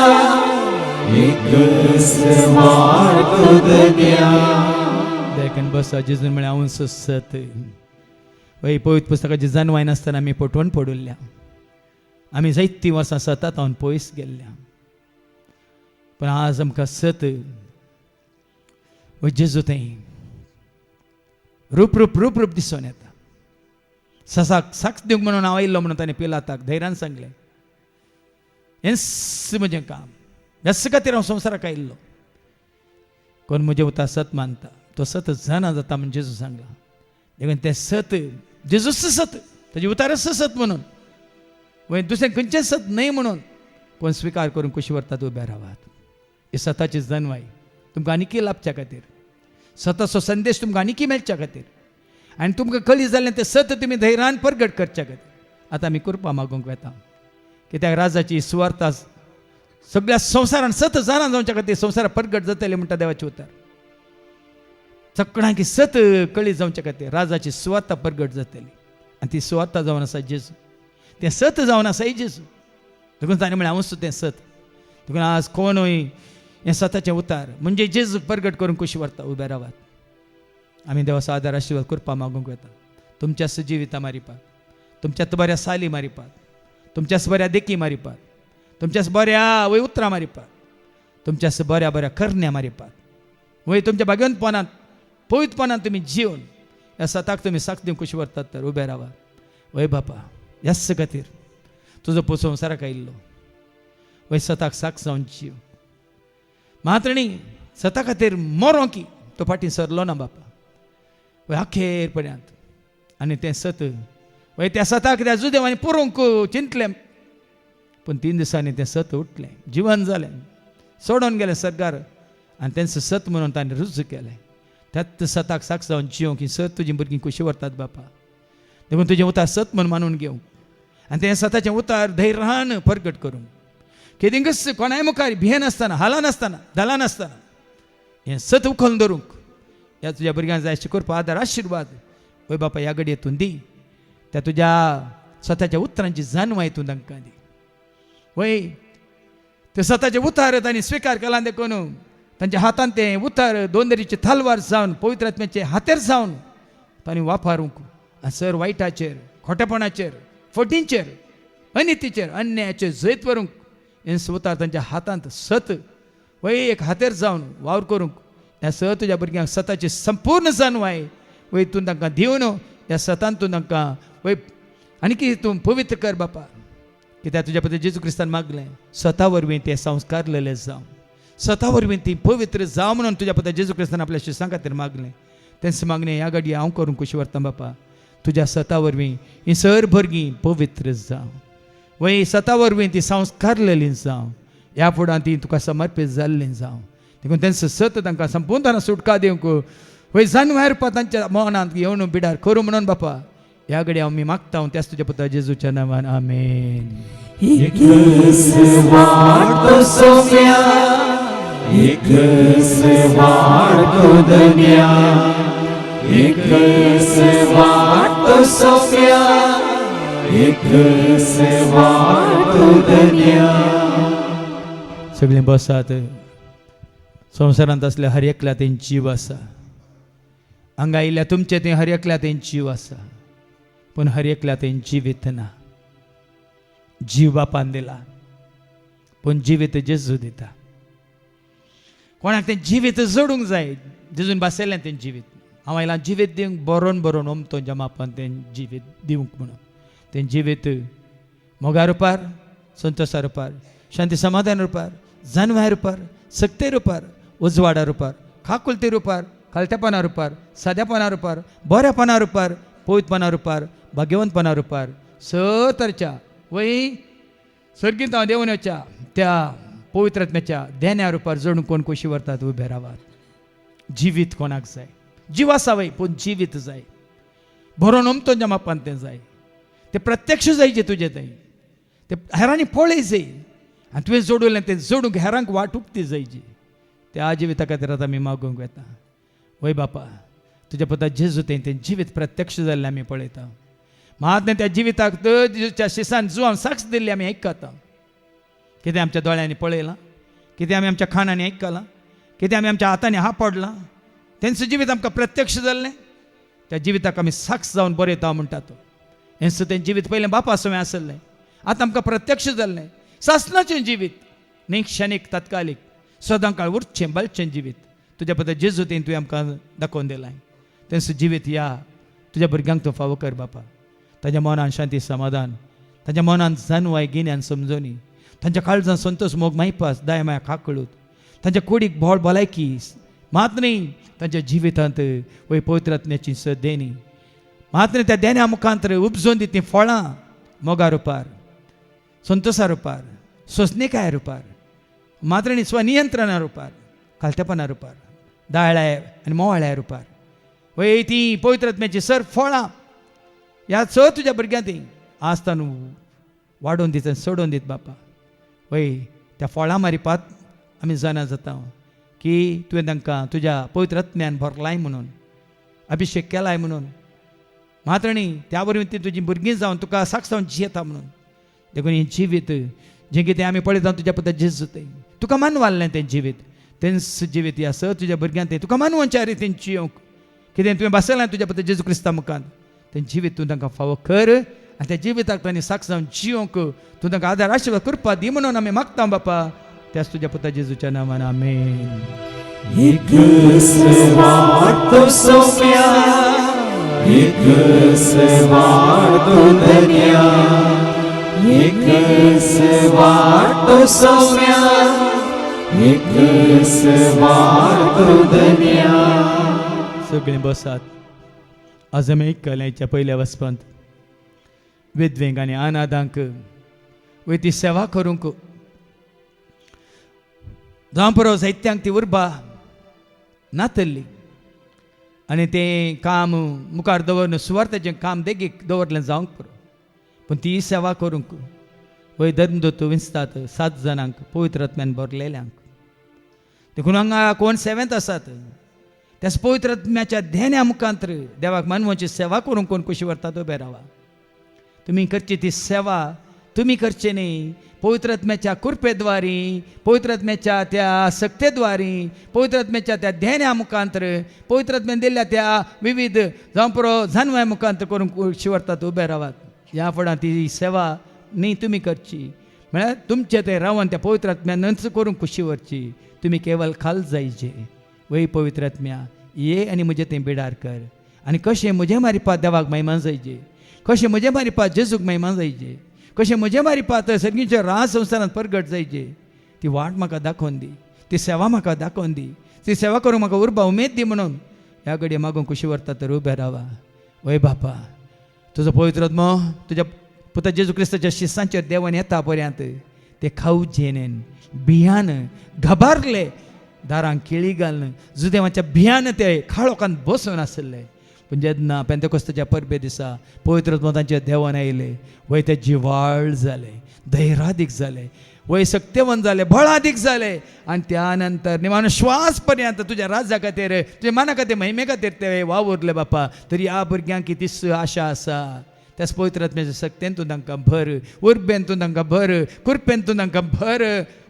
एकच वाढतो धन्या. देखील बसा जेजून म्हळे हांव सत वय पवित्र पुस्तकाची जानवाय नासतना आमी पटवून पडुल्ल्या. आमी जायतीं वर्सां सतात हांवन पयस गेल्ल्या. पण आज आमकां सत जेजू थंय रूप रूप रूप रूप दिसून येता. ससाक साक्ष दिवंक म्हणून हांव आयिल्लो म्हणून ताणें पिलाताक धैर्यान सांगलें, हेंच म्हजें काम, ह्याच खातीर हांव संवसाराक आयिल्लो. कोण म्हजें उतार सत मानता तो सत जाणा जाता म्हणून जेजू सांगला. देखून तें सत जेजूच सत, ताजे उतारच सत म्हणून वय दुसरें खंयचें सत न्हय म्हणून कोण स्विकार करून कशी व्हरतात उबे रावात. ही सताची जन्माय तुमकां आनिकी लाभच्या खातीर, सताचो संदेश तुमकां आनिकी मेळच्या खातीर आनी तुमकां कळी जाल्लें तें सत तुमी धैर्यान परगट करच्या खातीर आतां आमी कृपा मागूंक वेता. कित्याक राजाची सुवार्ता सगळ्या संवसारान सत जाणां जावच्या खातीर संवसाराक परगट जातले म्हणटा देवाचे उतार. चकणांकी सत कळी जावच्या खातीर राजाची सुवार्ता परगट जातली आनी ती सुवार्ता जावन आसा जेजू. तें सत जावन आसा जेजू. देखून ताणें म्हळें हांवूच तें सत. देखून आज कोणूय हें सताचें उतार म्हणजे जेजू परगट करून कशी व्हरता उबे रावात. आमी देवाचो आदार आशिर्वाद कृपा मागूंक वेता. तुमच्याच जिविता मारिपाक, तुमच्याच बऱ्या साली मारिपाक, तुमच्याच बऱ्या देखी मारिपाक, तुमच्याच बऱ्या वय उतरां मारिपाक, तुमच्याच बऱ्या बऱ्या करण्या मारिपाक, वय तुमच्या भाग्यवंतपणांत पवित्रपणान तुमी जिवन ह्या सताक तुमी साक्ष दिवंक कशी व्हरतात तर उबे रावा. वय बापा ह्याच खातीर तुजो पो संवसाराक आयिल्लो. वय सताक साक्ष जावन जीव. मात्रिणी सता खातीर मरो की तो फाटीं सरलो ना बापा. वय आखेर पर्यंत आनी तें सत वय त्या सताक त्या जुदेवांनी पुरोवंक चिंतलें. पूण 3 दिसांनी तें सत उठलें, जिवन जालें, सोडून गेलें सरकार आनी तेंच सत म्हणून ताणें रुजू केलें. त्याच सताक साक्ष जावन जिवंक ही सत तुजीं भुरगीं कशी व्हरतात बापा. देखून तुजें उतार सत म्हणून मानून घेवंक आनी तें सताचें उतार धैर्यान परगट करूंक केदिंगच कोणाय मुखार भिये नासतना, हाला नासतना, धला नासतना हें सत उखलून धरूंक ह्या तुज्या भुरग्यांक जाय अशें करपा आदार आशिर्वाद वय बापा ह्या घडयेतून दी. त्या तुज्या स्वताच्या उतरांची जाणवा हितून तांकां दी. वय ते स्वताचे उतार तांणी स्विकार केला देखून तांच्या हातान तें उतार दोंदरीचे थालवार जावन पवित्र आत्म्याचे हातेर जावन तांणी वापरूंक सर वायटाचेर, खोटेपणाचेर, फटींचेर, अनितीचेर, अन्यायाचेर जैत व्हरूंक हें उतार तांच्या हातांत सत वय एक हातेर जावन वावर करूंक ह्या सत तुज्या भुरग्यांक सताची संपूर्ण जाणवाय वय हितून तांकां दिवन ह्या सतांतून तांकां वय आनी की तूं पवित्र कर बापा. कित्याक तुज्या पती जेजू क्रिस्तान मागलें सता वरवीं तें संस्कारलेलें जावं, सता वरवीं ती पवित्र जावं म्हणून तुज्या पती जेजू क्रिस्तान आपल्या शिश्यां खातीर मागलें. तेंच मागणें ह्या घडये हांव करूंक कशी व्हरता बापा. तुज्या सता वरवीं ही सर भुरगीं पवित्र जावं, वय सता वरवीं ती संस्कारलेलीं जावं, ह्या फुडां ती तुका समर्पीत जाल्लीं जावं. देखून तेंच सत तांकां संपूर्ण सुटका दिवंक वय जाणवार तांच्या मनांत येवन बिडार करूं म्हणून बापा ह्या घडये हांव मी मागता हांव त्याच तुज्या पुता जेजूच्या नांवान आमेन. एकच वाढतो सौम्या, एकच वाढतो धन्या, एकच वाढतो सौम्या, एकच वाढतो धन्या. सगळीं बसात. संवसारांत असल्या हर एकल्या तें जीव आसा. हांगा आयिल्ल्या तुमचे थंय हर एकल्या तें जीव आसा. पूण हर एकल्या तें जिवीत ना. जीव बापान दिला पूण जिवीत जेजू दिता. कोणाक तें जिवीत जोडूंक जाय. जेजून बासयलें तें जिवीत. हांव आयलां जिवीत दिवंक बरोवन बरोवन ओमतो जमापान तें जिवीत दिवंक म्हणून. तें जिवीत मोगा रुपार, संतोशा रुपार, शांती समाधान रुपार, जानवाय रुपार, सक्ते रुपार, उजवाडा रुपार, खाकुलते रुपार, खालत्यापणा रुपार, साद्यापणा रुपार, बऱ्यापणा रुपार, पवित्रपणा रुपार, भाग्यवंतपणा रुपार, सतरच्या वय सर्गीत हांव देंवन येवच्या त्या पवित्र आत्म्याच्या ध्यान्या रुपार जोडून कोण कशी व्हरतात उबे रावात. जिवीत कोणाक जाय. जीव आसा वय पूण जिवीत जाय. बरोवन ओमतो जमापान तें जाय. तें प्रत्यक्ष जायचें तुजें थंय. तें हेरांनी पळय जाय आनी तुवें जोडूलें तें जोडूंक हेरांक वाट उक्ती जायची. त्या जिविता खातीर आतां आमी मागूंक येता. वय बापा तुज्या पुता जेजू तें जिवीत प्रत्यक्ष जाल्लें आमी पळयता. महात्म्या त्या जिविताक जेजूच्या शिसान जुवान साक्ष दिल्ली आमी आयकता. कितें आमच्या दोळ्यांनी पळयलां. कितें आमी आमच्या खाणांनी आयकलां, कितें आमी आमच्या हातांनी पडलां, तेंचं जिवीत आमकां प्रत्यक्ष जाल्लें, त्या जिविताक आमी साक्ष जावन बरयता म्हणटा तो. हेंच तें जिवीत पयलें बापा समें आसलें, आतां आमकां प्रत्यक्ष जाल्लें सासणाचें जिवीत, न्ही क्षणीक तात्कालीक, सदां काळ उरचें बलचें जिवीत. तुज्या बद्दल जेजू तें तुवें आमकां दाखोवन दिलां. तेंच जिवीत या तुज्या भुरग्यांक तूं फावो कर बापा. ताज्या मनान शांती समाधान, ताज्या मनान जानवाय गिन्यान समजोनी, तांच्या काळजान संतोष मोग मायपास दाय माया काकळूत, तांच्या कुडीक भोळ भलायकी मात न्ही, तांच्या जिवितांत वय पवित्रात्म्याची सद देनी, मात न्ही त्या देण्या मुखांतर उपजोवन दी तीं फळां मोगा रुपार, संतोशा रुपार, सोसणिकाय रुपार, मात्र न्ही स्वनियंत्रणा रुपार, खालतेपणा रुपार, दाळ्या आनी मोवाळ्या रुपार. वय ती पवित्रात्म्याची सर फळां ह्या चड तुज्या भुरग्यांक ती आसता न्हू वाडोवन दीत आनी सोडून दीत बापा. वय त्या फळां मारिपात आमी जाणा जाता की तुवें तांकां तुज्या पवित्रात्म्यान भरलाय म्हणून, अभिशेक केलाय म्हणून, मात्र न्ही त्या वरवीं ती तुजी भुरगीं जावन तुका साक्ष जावन जियेता म्हणून. देखून हें जिवीत जें कितें आमी पळयता तुज्या पद्दत जेजू तें तुका मानवाल्लें तें जिवीत, तेंच जिवीत ह्या स तुज्या भुरग्यांक तें तुका मानवांच्या रितीन जियोंक कितें तुवें बसयलां तुज्या पद्दत जेजू क्रिस्ता मुखांत, तें जिवीत तूं तांकां फावो कर आनी त्या जिविताक तांणी साक्ष जावन जियोंक तूं तांकां आदार आशिर्वाद करपा दी म्हणून आमी मागता बापा. त्याच तुज्या पुता जेजूच्या नांवान आमेन. एक स्वार्थ सौम्या, एक स्वार्थ धन्या, एक स्वार्थ सौम्या, एक स्वार्थ धन्या. सगळीं बसात. आज आमी आयकलें पयल्या वचपांत विधवेंक आनी अनाथांक वय ती सेवा करूंक जावं पुरो जायत्यांक ती उर्बा नातल्ली आनी तें काम मुखार दवरन सुवार्थेचें काम देगीक दवरलें जावंक पुरो. पूण ती सेवा करूंक वय धर्मदूत विंचतात 7 जाणांक पवित्रात्म्यान भरलेल्यांक. देखून हांगा कोण सेवेंत आसात त्याच पवित्रात्म्याच्या धेन्या मुखांतर देवाक मानवाची सेवा करूंक कोण कुशी व्हरतात उबे रावा. तुमी करची ती सेवा तुमी करचे न्ही, पवित्रात्म्याच्या कृपेद्वारी, पवित्रात्म्याच्या त्या सक्तेद्वारी, पवित्रात्म्याच्या त्या धेन्या मुखांतर, पवित्रात्म्यान दिल्ल्या त्या विविध जावं पुरो जानवाय मुखांतर करूंक कुशी व्हरतात उबे रावात. ह्या फुडां ती सेवा न्ही तुमी करची, म्हळ्यार तुमचे ते रावन त्या पवित्रात्म्यानच करूंक कुशी व्हरची. तुमी केवळ खाल जायचे. वय पवित्रात्म्या ये आनी म्हजें तें बिडार कर आनी कशें म्हजें मारिपात देवाक महिमा जायचे, कशें म्हजें मारिपात जेजूक महिमा जायचे, कशें म्हजें मारिपात सर्गीच्या राज संवसारांत परगट जायचे. ती वाट म्हाका दाखोवन दी, ती सेवा म्हाका दाखोवन दी, ती सेवा करूंक म्हाका उर्बा उमेद दी म्हणून ह्या घडये मागून कुशी व्हरता तर उबे रावा. वय बापा तुजो पवित्रात्मो तुज्या पुता जेजू क्रिस्ताच्या शिसांचेर देवान येता पर्यंत ते खाऊ जेनेन भियान घाबारले दारांक केळी घालन जुदेवाच्या भियान ते खाळोकान बसून आसले. पूण जेन्ना पेंतेकोस्ताच्या परबे दिसा पवित्रात्मो तांच्या देवान आयले वय ते जिवाळ जाले, धैर्यादीक जाले, वय सक्त्यवन जाले, बळादीक जाले आनी त्या नंतर निमाण श्वास पर्यंत तुज्या राज्या खातीर तुज्या मना खातीर महिमे खातीर ते वावुरले बापा. तरी ह्या भुरग्यांक किती आशा आसा. त्याच पवित्रात्म्याच्या सक्तेन तूं तांकां भर, उर्बेन तूं तांकां भर, कृपेन तूं तांकां भर.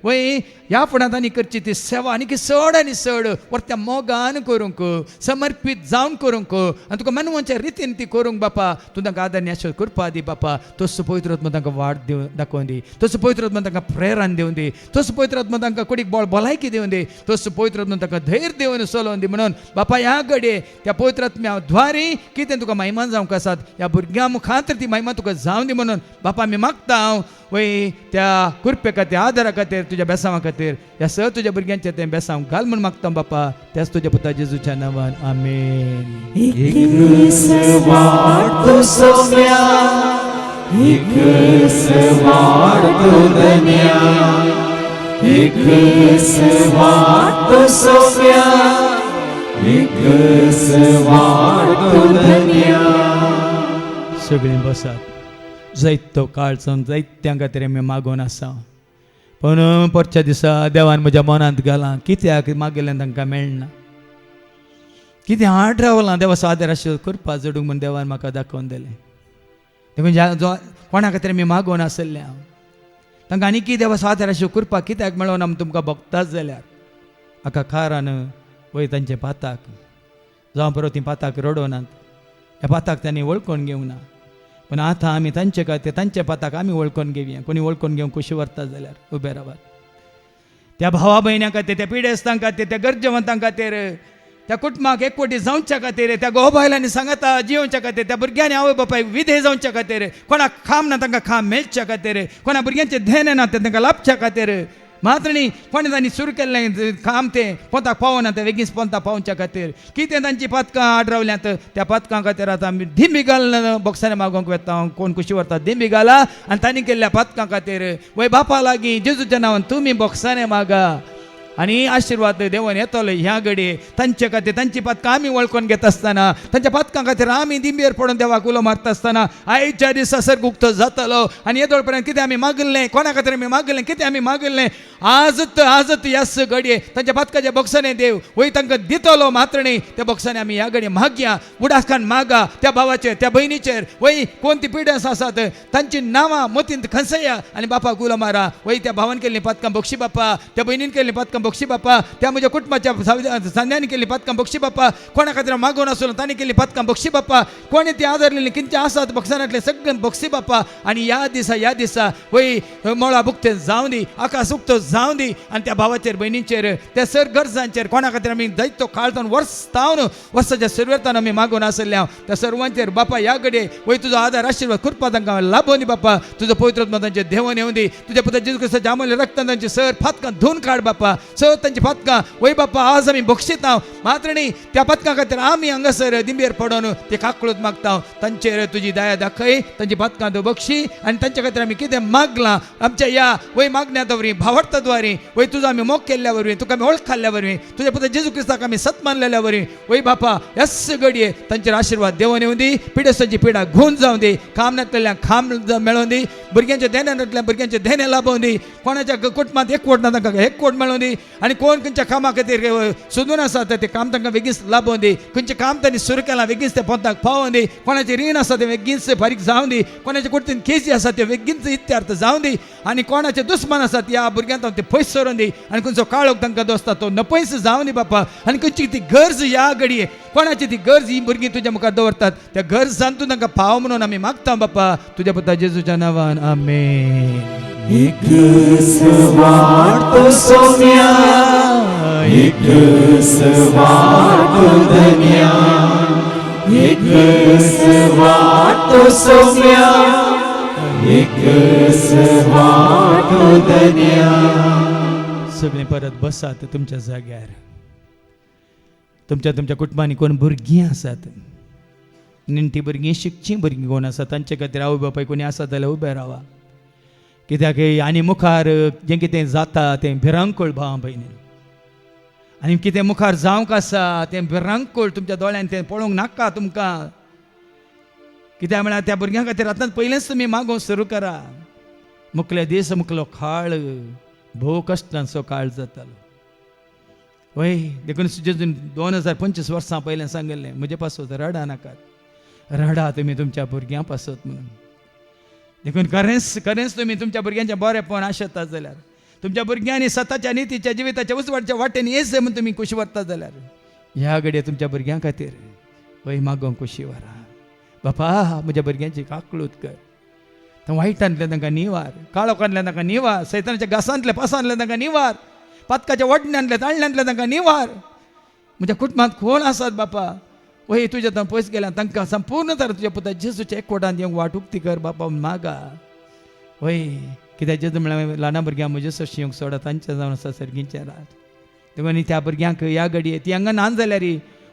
वय ह्या फुडां तांणी करची ती सेवा आनी चड आनी चड परत्या मोगान करूंक, समर्पीत जावन करूंक आनी तुका मानवाच्या रितीन ती करूंक बापा. तूं तांकां आदार आशिर्वाद करपा दी बापा. तोच पवित्रात्मा तांकां वाट दिवन दाखोवन दी, तोच पवित्रात्मा तांकां प्रेरण दिवन दी, तोच पवित्रात्मा तांकां कुडीक बळ भलायकी दिवन दी, तोच पवित्रात्मा तांकां धैर्य दिवन चलोवन दी. म्हणून बापा ह्या घडये त्या पवित्रात्म्या द्वारी कितें तुका महिमा जावंक आसात ह्या भुरग्यां मुखांतर ती महिमा तुका जावन दी म्हणून बापा आमी मागता. वय त्या कृपे खातीर आदारा खातीर तुज्या बेसांवा खातीर ह्या स तुज्या भुरग्यांचेर तें बेसांव घाल म्हूण मागता बापा. त्याच तुज्या पुता जेजूच्या नांवान आमेन. एक स्वार्थ सौम्या, एक स्वार्थ धन्या, एक स्वार्थ सौम्या, एक स्वार्थ धन्या. सगळीं बसात. जायतो काळ सावन जायत्यां खातीर आमी मागून आसा. पूण परच्या दिसा देवान म्हज्या मनांत घालां कित्याक मागिल्लें तांकां मेळना, कितें आड रावलां देवाचो आदार आशिल्लो करपा जडूंक म्हूण देवान म्हाका दाखोवन दिलें. देखून जो कोणा खातीर आमी मागून आसले हांव तांकां आनी कितें देवा साताराशी करपाक कित्याक मेळोन आमी तुमकां भोगताच जाल्यार हाका खारान वय तांचे पाताक जावं बरो ती पाताक रडोनात ह्या पाताक तांणी वळखून घेवंक ना पूण आतां आमी तांचे खातीर तांचे पाताक आमी वळखून घेवया कोणी वळखून घेवंक कशी व्हरता जाल्यार उबे रावात त्या भावा भयण्यां खातीर त्या पिडेस्तां खातीर त्या गरजेवंतां खातीर त्या कुटुंबाक एकवटी जावच्या खातीर त्या घोव बायलांनी सांगाता जिवच्या खातीर त्या भुरग्यांनी आवय बापायक विधेय जावच्या खातीर कोणाक खाम ना तांकां खाम मेळच्या खातीर कोणा भुरग्यांचे धेन ना ते तांकां लाभच्या खातीर मात्र न्ही कोणें तांणी सुरू केल्लें काम तें पोंताक पावना तें बेगीन पोंताक पावच्या खातीर कितें तांची पातकां आडरावल्यांत त्या पातकां खातीर आतां आमी धिंबी घालून बॉक्सांनी मागोवंक वेता कोण कशी व्हरता धिंबी घाला आनी तांणी केल्ल्या पातकां खातीर वय बापा लागीं जेजूच्या नांवान तुमी बॉक्सांनी मागा आनी आशिर्वाद देवन येतलो ह्या घडये तांचे खातीर तांची पातकां आमी वळखून घेता आसतना तांच्या पातकां खातीर आमी दिंबेर पडून देवाक उलो मारता आसतना आयच्या दिसा सर्ग उक्तो जातलो आनी येदोळ पर्यंत कितें आमी मागल्लें कोणा खातीर आमी मागल्लें कितें आमी मागल्लें आजत ह्याच घडये तांच्या पातकाच्या बॉक्सांनी देव वय तांकां दितलो मात्र न्ही त्या बॉक्सांनी आमी ह्या घडये मागया उडासकान मागा त्या भावाचेर त्या भयणीचेर वय कोण ती पिडेस आसात तांची नांवां मतींत खंसया आनी बापाक उलो मारा वय त्या भावान केल्लीं पातकां बक्षी बापा त्या भयणीन केल्लीं पातकां बक्षी बापा त्या म्हज्या कुटुंबाच्या सान्यांनी केल्ली पातकां बक्षी बापा कोणा खातीर मागोवन आसलो तांणी केल्ली पातकां बक्षी बापा कोणी ती आदरलेली किंचे आसात बक्षांतले सगळे बक्षी बापा आनी ह्या दिसा वय मोळा बुकते जावं दी आकाश उक्तो जावं दी आनी त्या भावाचेर भयणीचेर त्या सर गरजांचेर कोणा खातीर आमी दैत्य काळतावन वर्साच्या सुरवेतान आमी मागोवन आसल्या त्या सर्वांचेर बापा ह्या घडये वय तुजो आदार आशिर्वाद करपा तांकां लाभो दी बापा तुजो पवित्र आत्मा तांचे देवन येवं दी तुज्या पुता जेजू क्रिस्ताच्या अमूल्य रक्तान तांची सर फातकां धुवन काड बापा सर तांची पातकां वय बापा आज आमी बक्षिता मात्र न्ही त्या पातकां खातीर आमी हांगासर दिंबेर पडोन ते काकळूत मागता तांचेर तुजी दया दाखय तांची पातकां तूं बक्षी आनी तांचे खातीर आमी कितें मागलां आमच्या ह्या वय मागण्या वरवीं भावार्था द्वारे वय तुजो आमी मोग केल्ल्या वरवीं तुका आमी वळखल्या वरवीं तुज्या पुता जेजू क्रिस्ताक आमी सत मानलेल्या वरवीं वय बापा ह्याच घडये तांचेर आशिर्वाद देवन येवं दी पिडेसांची पिडा घुवन जावं दी खाम नातलेल्या खाम मेळोवन दी भुरग्यांच्या धेन्यातल्या भुरग्यांचे धेने लाभोवन दी कोणाच्या कुटुंबांत एकवट ना तांकां एकवट मेळोवन दी आनी कोण खंयच्या कामा खातीर सोदून आसात ते काम तांकां बेगीन लाभोवन दी खंयचें काम तांणी सुरू केलां बेगीन ते पोंताक पावोवन दी कोणाचें रीण आसा तें बेगीनच फारीक जावं दी कोणाच्या कुडीन केसी आसा त्यो बेगीनच इत्यार्थ जावं दी आनी कोणाचे दुस्मान आसात ह्या भुरग्यांक ते पयस सरोवन दी आनी खंयचो काळोख तांकां दोसता तो नपयस जावं दी बापा आनी खंयची ती गरज ह्या घडये कोणाची ती गरज ही भुरगीं तुज्या मुखार दवरतात त्या गरजान तूं तांकां पाव म्हणून आमी मागता बापा तुज्या पुता जेजूच्या नांवान आमेन. एक स्वार्थ सोम्या एक स्वार्थ धन्या एक स्वार्थ सोम्या एक स्वार्थ धन्या. सगळीं परत बसात तुमच्या जाग्यार. तुमच्या कुटुंबांनी कोण भुरगीं आसात नेणटी भुरगीं शिकचीं भुरगीं कोण आसात तांचे खातीर आवय बापाय कोणी आसा जाल्यार उबे रावा कित्याक आनी मुखार जें कितें जाता तें भिरांकूळ भाव भयणी आनी कितें मुखार जावंक आसा तें भिरांकूळ तुमच्या दोळ्यान तें पळोवंक नाका तुमकां कित्याक म्हळ्यार त्या भुरग्यां खातीर आतांच पयलेंच तुमी मागोवंक सुरू करा. मुखले दीस मुखलो काळ भोव कश्टांचो काळ जातालो वय देखून जेजून 2025 वर्सां पयलें सांगलें म्हजे पासत रडा नाकात रडा तुमी तुमच्या भुरग्यां पासत म्हणून देखून खरेंच तुमी तुमच्या भुरग्यांचें बरेंपण आशेतात जाल्यार तुमच्या भुरग्यांनी सताच्या नितीच्या जिविताच्या उजवाडच्या वाटेन येस म्हणून तुमी खुशी व्हरतात जाल्यार ह्या घडये तुमच्या भुरग्यां खातीर वय मागोवंक खुशी व्हरा. बापा म्हज्या भुरग्यांची काकळूत कर वायटांतल्यान तांकां निवार काळोखांतल्यान तांकां निवार सैतानाच्या घासांतल्या पासांतल्यान तांकां निवार पातकाच्या वडण्यांतल्या ताळण्यांतल्यान तांकां निवार. म्हज्या कुटुंबांत कोण आसात बापा वय तुज्या थंय पयस गेल्या तांकां संपूर्ण तर तुज्या पुता जेजूच्या एकवटान येवंक वाट उक्ती कर बापा मागा वय कित्याक जेजू म्हळ्यार ल्हान भुरग्यांक म्हजे सशी येवंक सोडा तांच्या जावन आसा सर्गीच्या रात देखून त्या भुरग्यांक ह्या घडये ती हांगा नान जाल्यार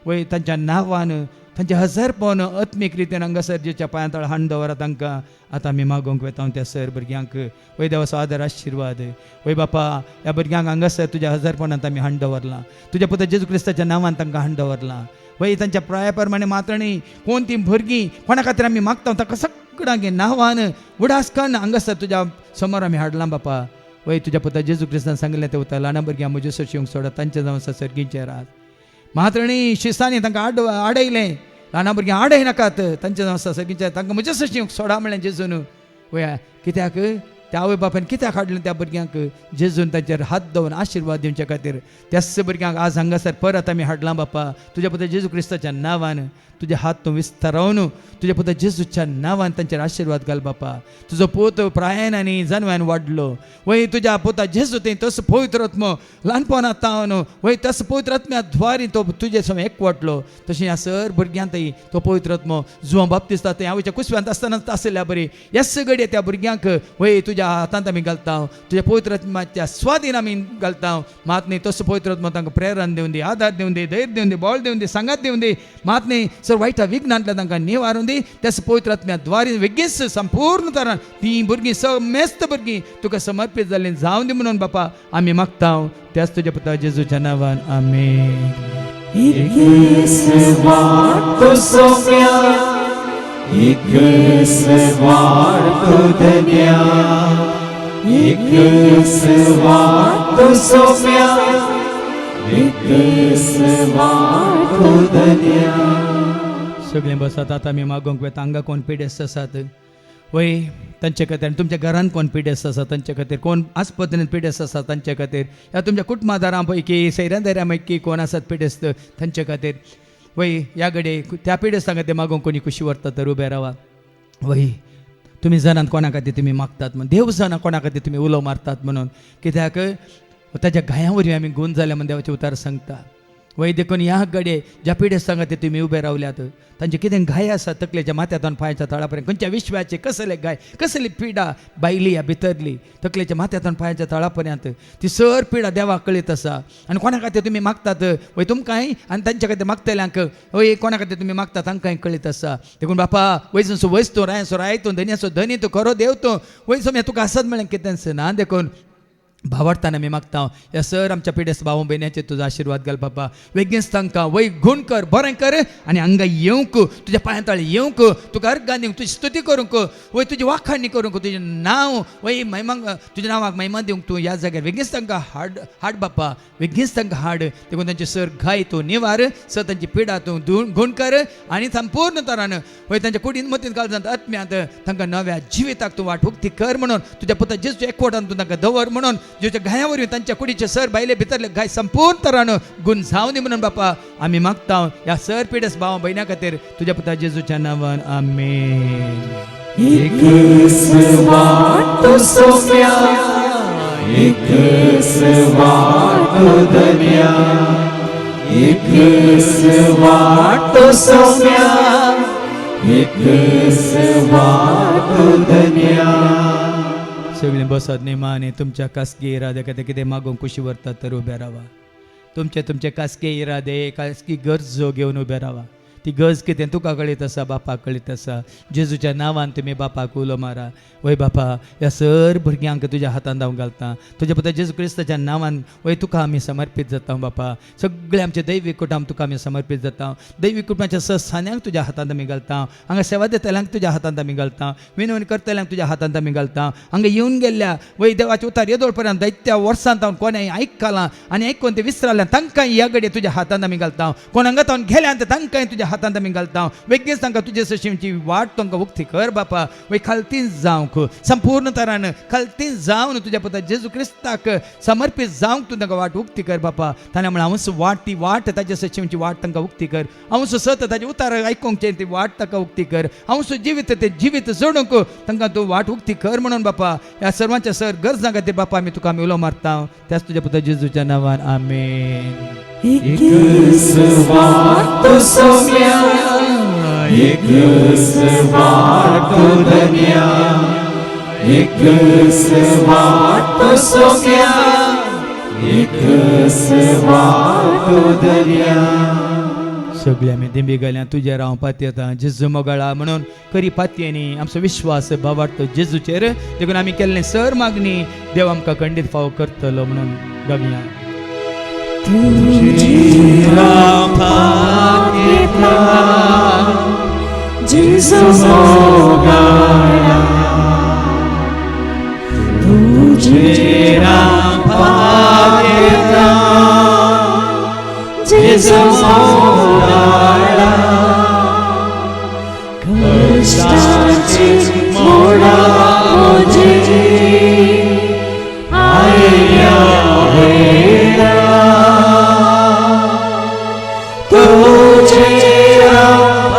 वय तांच्या नांवान तांचे हजारपण आत्मीक रितीन हांगासर जेच्या पांयां हांड दवरा तांकां आतां आमी मागोवंक वेता त्या सर भुरग्यांक वय देवाचो आदर आशिर्वाद वय बापा ह्या भुरग्यांक हांगासर तुज्या हजारपणांत आमी हांड दवरलां तुज्या पुता जेजू क्रिस्ताच्या नांवान तांकां हांड दवरलां वय तांच्या प्राया प्रमाणे मात्र न्ही कोण ती भुरगीं कोणा खातीर आमी मागता ताका सगळ्यांगे नांवान उडासकान हांगासर तुज्या समोर आमी हाडलां बापा वय तुज्या पुता जेजू क्रिस्तान सांगलें तें उरता ल्हान भुरग्यांक म्हजे सशी येवंक सोडा तांच्या जावन आसा सर्गीचे रात मात्र न्ही शिस्तांनी तांकां आडयलें ल्हान भुरग्यांक आडय नाकात तांच्या जावन आसा सर्गीच्या तांकां म्हजे सशी येवंक सोडा म्हणलें जेजून वया कित्याक त्या आवय बापान कित्याक हाडलें त्या भुरग्यांक जेजून तांचेर हात दवरून आशिर्वाद दिवचे खातीर. त्याच भुरग्यांक आज हांगासर परत आमी हाडलां बापा तुज्या पुता जेजू क्रिस्ताच्या नांवान. तुजे हात तूं विस्तारावन तुज्या पुता जेजूच्या नांवान तांचेर आशिर्वाद घाल बापा. तुजो पूत प्रायेन आनी जन्मान वाडलो वय तुज्या पुता जेजू तें तसो पवित्र आत्मो ल्हानपणांत तावन वय तसो पवित्र आत्म्या द्वारी तो तुजे समोर एकवटलो. तशें ह्या सर भुरग्यांतय तो पवित्र आत्मो जुवां बाप्तिस्ता तें हांवेच्या कुसव्यांत आसतना आसल्या बरी ह्या सगळे त्या भुरग्यांक वय तुज्या हातांत आमी घालता. तुज्या पवित्र आत्म्याच्या स्वाधीन आमी घालता. मात न्ही तसो पवित्र आत्मो तांकां प्रेरण दिवन दी, आदार दिवन दी, धैर्य दिवन दी, बळ दिवन दी, सांगात दिवन दी. मात न्ही सर वायटा विघ्नांतल्यान तांकां निवारून दी. त्याच पवित्र आत्म्या द्वारे वेगळीच संपूर्ण तरान ती भुरगीं समेस्त भुरगीं तुका समर्पीत जाल्लीं जावं दी म्हणून बापा आमी मागता. त्याच तुज्या पुता जेजूच्या नांवान आमेन. वाटतो सौम्या एक वाटतो धन्या एक वाटतो सौम्या एक वाटतो धन्या. सगळें बसत आतां आमी मागोंक वेता. हांगा कोण पिडेस्त आसात वय तांचे खातीर आनी तुमच्या घरांत कोण पिडेस्त आसा तांचे खातीर, कोण आस्पत्रेंत पिडेस्त आसा तांचे खातीर, या तुमच्या कुटुंबादारां पैकी सैऱ्यांदाऱ्यां पैकी कोण आसात पिडेस्त तांचे खातीर वय ह्या घडये त्या पिडेस्तां खातीर मागोंक कोणी कुशी व्हरता तर उबे रावा. वय तुमी जाणात कोणा खातीर तुमी मागतात म्हणून, देव जाणा कोणा खातीर तुमी उलो मारतात म्हणून. कित्याक ताच्या गाया वरवीं आमी गूण जाल्या म्हणून देवाचें उतार सांगता. वय देखून ह्या घडये ज्या पिडेस्तां खातीर तुमी उबे रावल्यात तांचे कितें गाय आसा तकलेच्या माथ्यातून पांयाच्या तळापर्यंत, खंयच्या विश्वाचे कसले गाय कसली पिडा बायली ह्या भितरली तकलेच्या माथ्यातून पांयाच्या तळापर्यंत ती सर पिडा देवाक कळीत आसा. आनी कोणा खातीर तुमी मागतात वय तुमकांय आनी तांच्या खातीर मागतल्यांक वय कोणा खातीर तुमी मागता तांकांय कळीत आसा. देखून बापा वयसून वयस तूं रायसो राय तूं धन्याचो धनी तूं खरो देव तूं वयसो तुका आसात म्हळ्यार कितें ना. देखून भावार्थान आमी मागता ह्या सर आमच्या पिडेस्त भाव भयण्याचेर तुजो आशिर्वाद घाल बापा. वेगळीच तांकां वय गूण कर, बरें कर आनी हांगा येवंक तुज्या पांया तळी येवंक तुका अर्घ दिवंक तुजी स्तुती करूंक वय तुजी वाखाणणी करूंक तुजें नांव वय महिमांक तुज्या नांवाक महिमा दिवंक तूं ह्या जाग्यार वेगळीच तांकां हाड बापा. वेगळीच तांकां हाड. देखून तांचे सर घाय तूं निवार सर तांची पिडा तूं गूण कर आनी संपूर्ण तरान वय तांच्या कुडीन मतीन काळजांत आत्म्यांत तांकां नव्या जिविताक तूं वाट उक्ती कर म्हणून तुज्या पुता जेजूच्या एकवटान तूं तांकां दवर म्हणून ज्याच्या गायावरवीं तांच्या कुडीचे सर बायले भितरले गाय संपूर्ण तरान गुण जावं दी म्हणून बापा आमी मागता ह्या सर पिडेस्त भाव भयण्यां खातीर तुज्या पुता जेजूच्या नांवान आमेन. एक वाटतो सौम्या एक वाटतो धन्या एक वाटतो सौम्या एक वाटतो धन्या. सगळीं बसत नेमाने तुमच्या कास्की इरादे खातीर कितें मागोवंक कुशी व्हरतात तर उबे रावा. तुमचे कास्की इरादे कास्की गरजो घेवन उबे रावा. ती गरज कितें तुका कळीत आसा बापाक कळीत आसा. जेजूच्या नांवान तुमी बापाक उलो मारा. वय बापा ह्या सर भुरग्यांक तुज्या हातांत हांव घालता. तुज्या पुता जेजू क्रिस्ताच्या नांवान वय तुका आमी समर्पीत जाता बापा. सगळे आमचे दैवीक कुटुंब तुका आमी समर्पीत जाता. दैवीक कुटुंबाच्या ससान्यांक तुज्या हातांत आमी घालता. हांगा सेवा दितल्यांक तुज्या हातांत आमी घालता. विनवणी करतल्यांक तुज्या हातांत आमी घालता. हांगा येवन गेल्ल्या वय देवाचे उतार येदोळ पर्यंत दैत्या वर्सांत हांव कोणें आयकलां आनी आयकून ते विसरल्या तांकां ह्या घडये तुज्या हातांत आमी घालता. कोण हांगा तावन गेल्या तांकांय तुज्या हातांत आमी घालता. वेगळीच तांकां तुजे सशींची वाट तांकां उक्ती कर बापा. वय खालतीन जावंक संपूर्ण तरान खालतीन जावन तुज्या पुता जेजू क्रिस्ताक समर्पीत जावंक तूं तांकां वाट उक्ती कर बापा. ताणें म्हळ्यार हांवच वाट ती वाट ताजे सशींची वाट तांकां उक्ती कर. हांवच सत ताजे उतार आयकूंकचे ती वाट तांकां उक्ती कर. हांवच जिवीत ते जिवीत जोडूंक तांकां तूं वाट उक्ती कर म्हणून बापा. ह्या सर्वांच्या सर गरजां खातीर बापा आमी तुका आमी उलो मारता. त्याच तुज्या पुता जेजूच्या नांवान आमेन. एक वाटतो सौम्या एक वाटतो धन्या एक वाटतो सौम्या एक वाटतो धन्या. सगळे आमी दिंबी घाल्या तुज्या राव पातयेता जेजू मोगाळा म्हणून करी पातयेनी आमचो विश्वास भावार्थो जेजूचेर. देखून आमी केल्लें सर मागणी देव आमकां खंडीत फावो करतलो म्हणून गावया. तुझी राव पातयेता जेजू मोगाळा तुझी राव पातयेता जेजू मोगाळा कष्टाची मोडा म्हजी चेहरा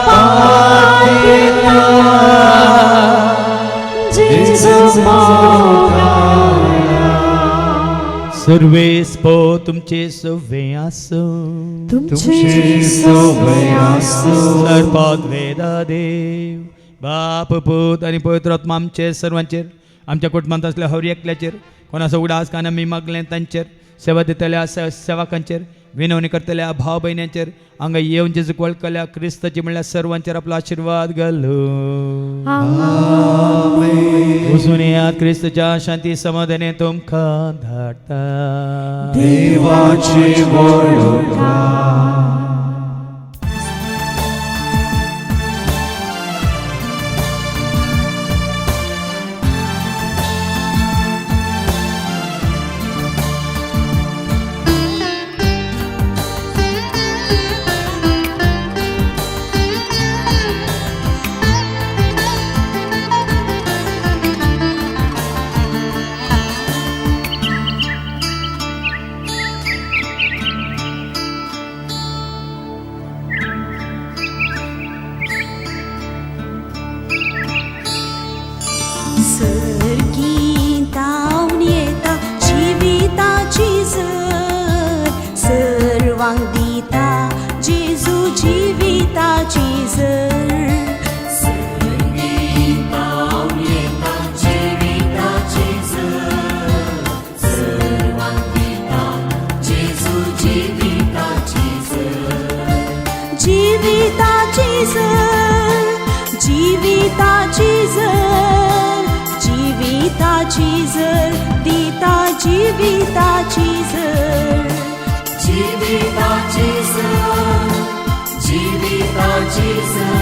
पाहता जेजू मोकळा सर्वेस पो तुमचे सवे आसो तुमचे सवय असो सर्वात वेदा देव बाप पूत आणि पवित्र आत्मा आमचे सर्वांचेर आमच्या कुटुंबात असल्या हर एकल्याचेर कोणाचो उडास काना मी मागलें तांचेर सेवा दितल्या सेवकांचेर विनवणी करतल्या भाव भयण्यांचेर हांगा येवन जेजूक वळखल्या क्रिस्ताची म्हणल्यार सर्वांचेर आपलो आशीर्वाद घालो वचून येयात क्रिस्ताच्या शांती समाधाने तुमकां धाडटा देवाची वळखा सर्गीतावन येता जिविताची झर सर्वांक दिता जेजू जिविताची झर सर्गीतावन येता जिविताची झर सर्वांक दिता जेजू जिविताची झर जिविताची झर जिविताची झर जिविताची झर दिता जिविताची झर जिविताची झर जिविताची झर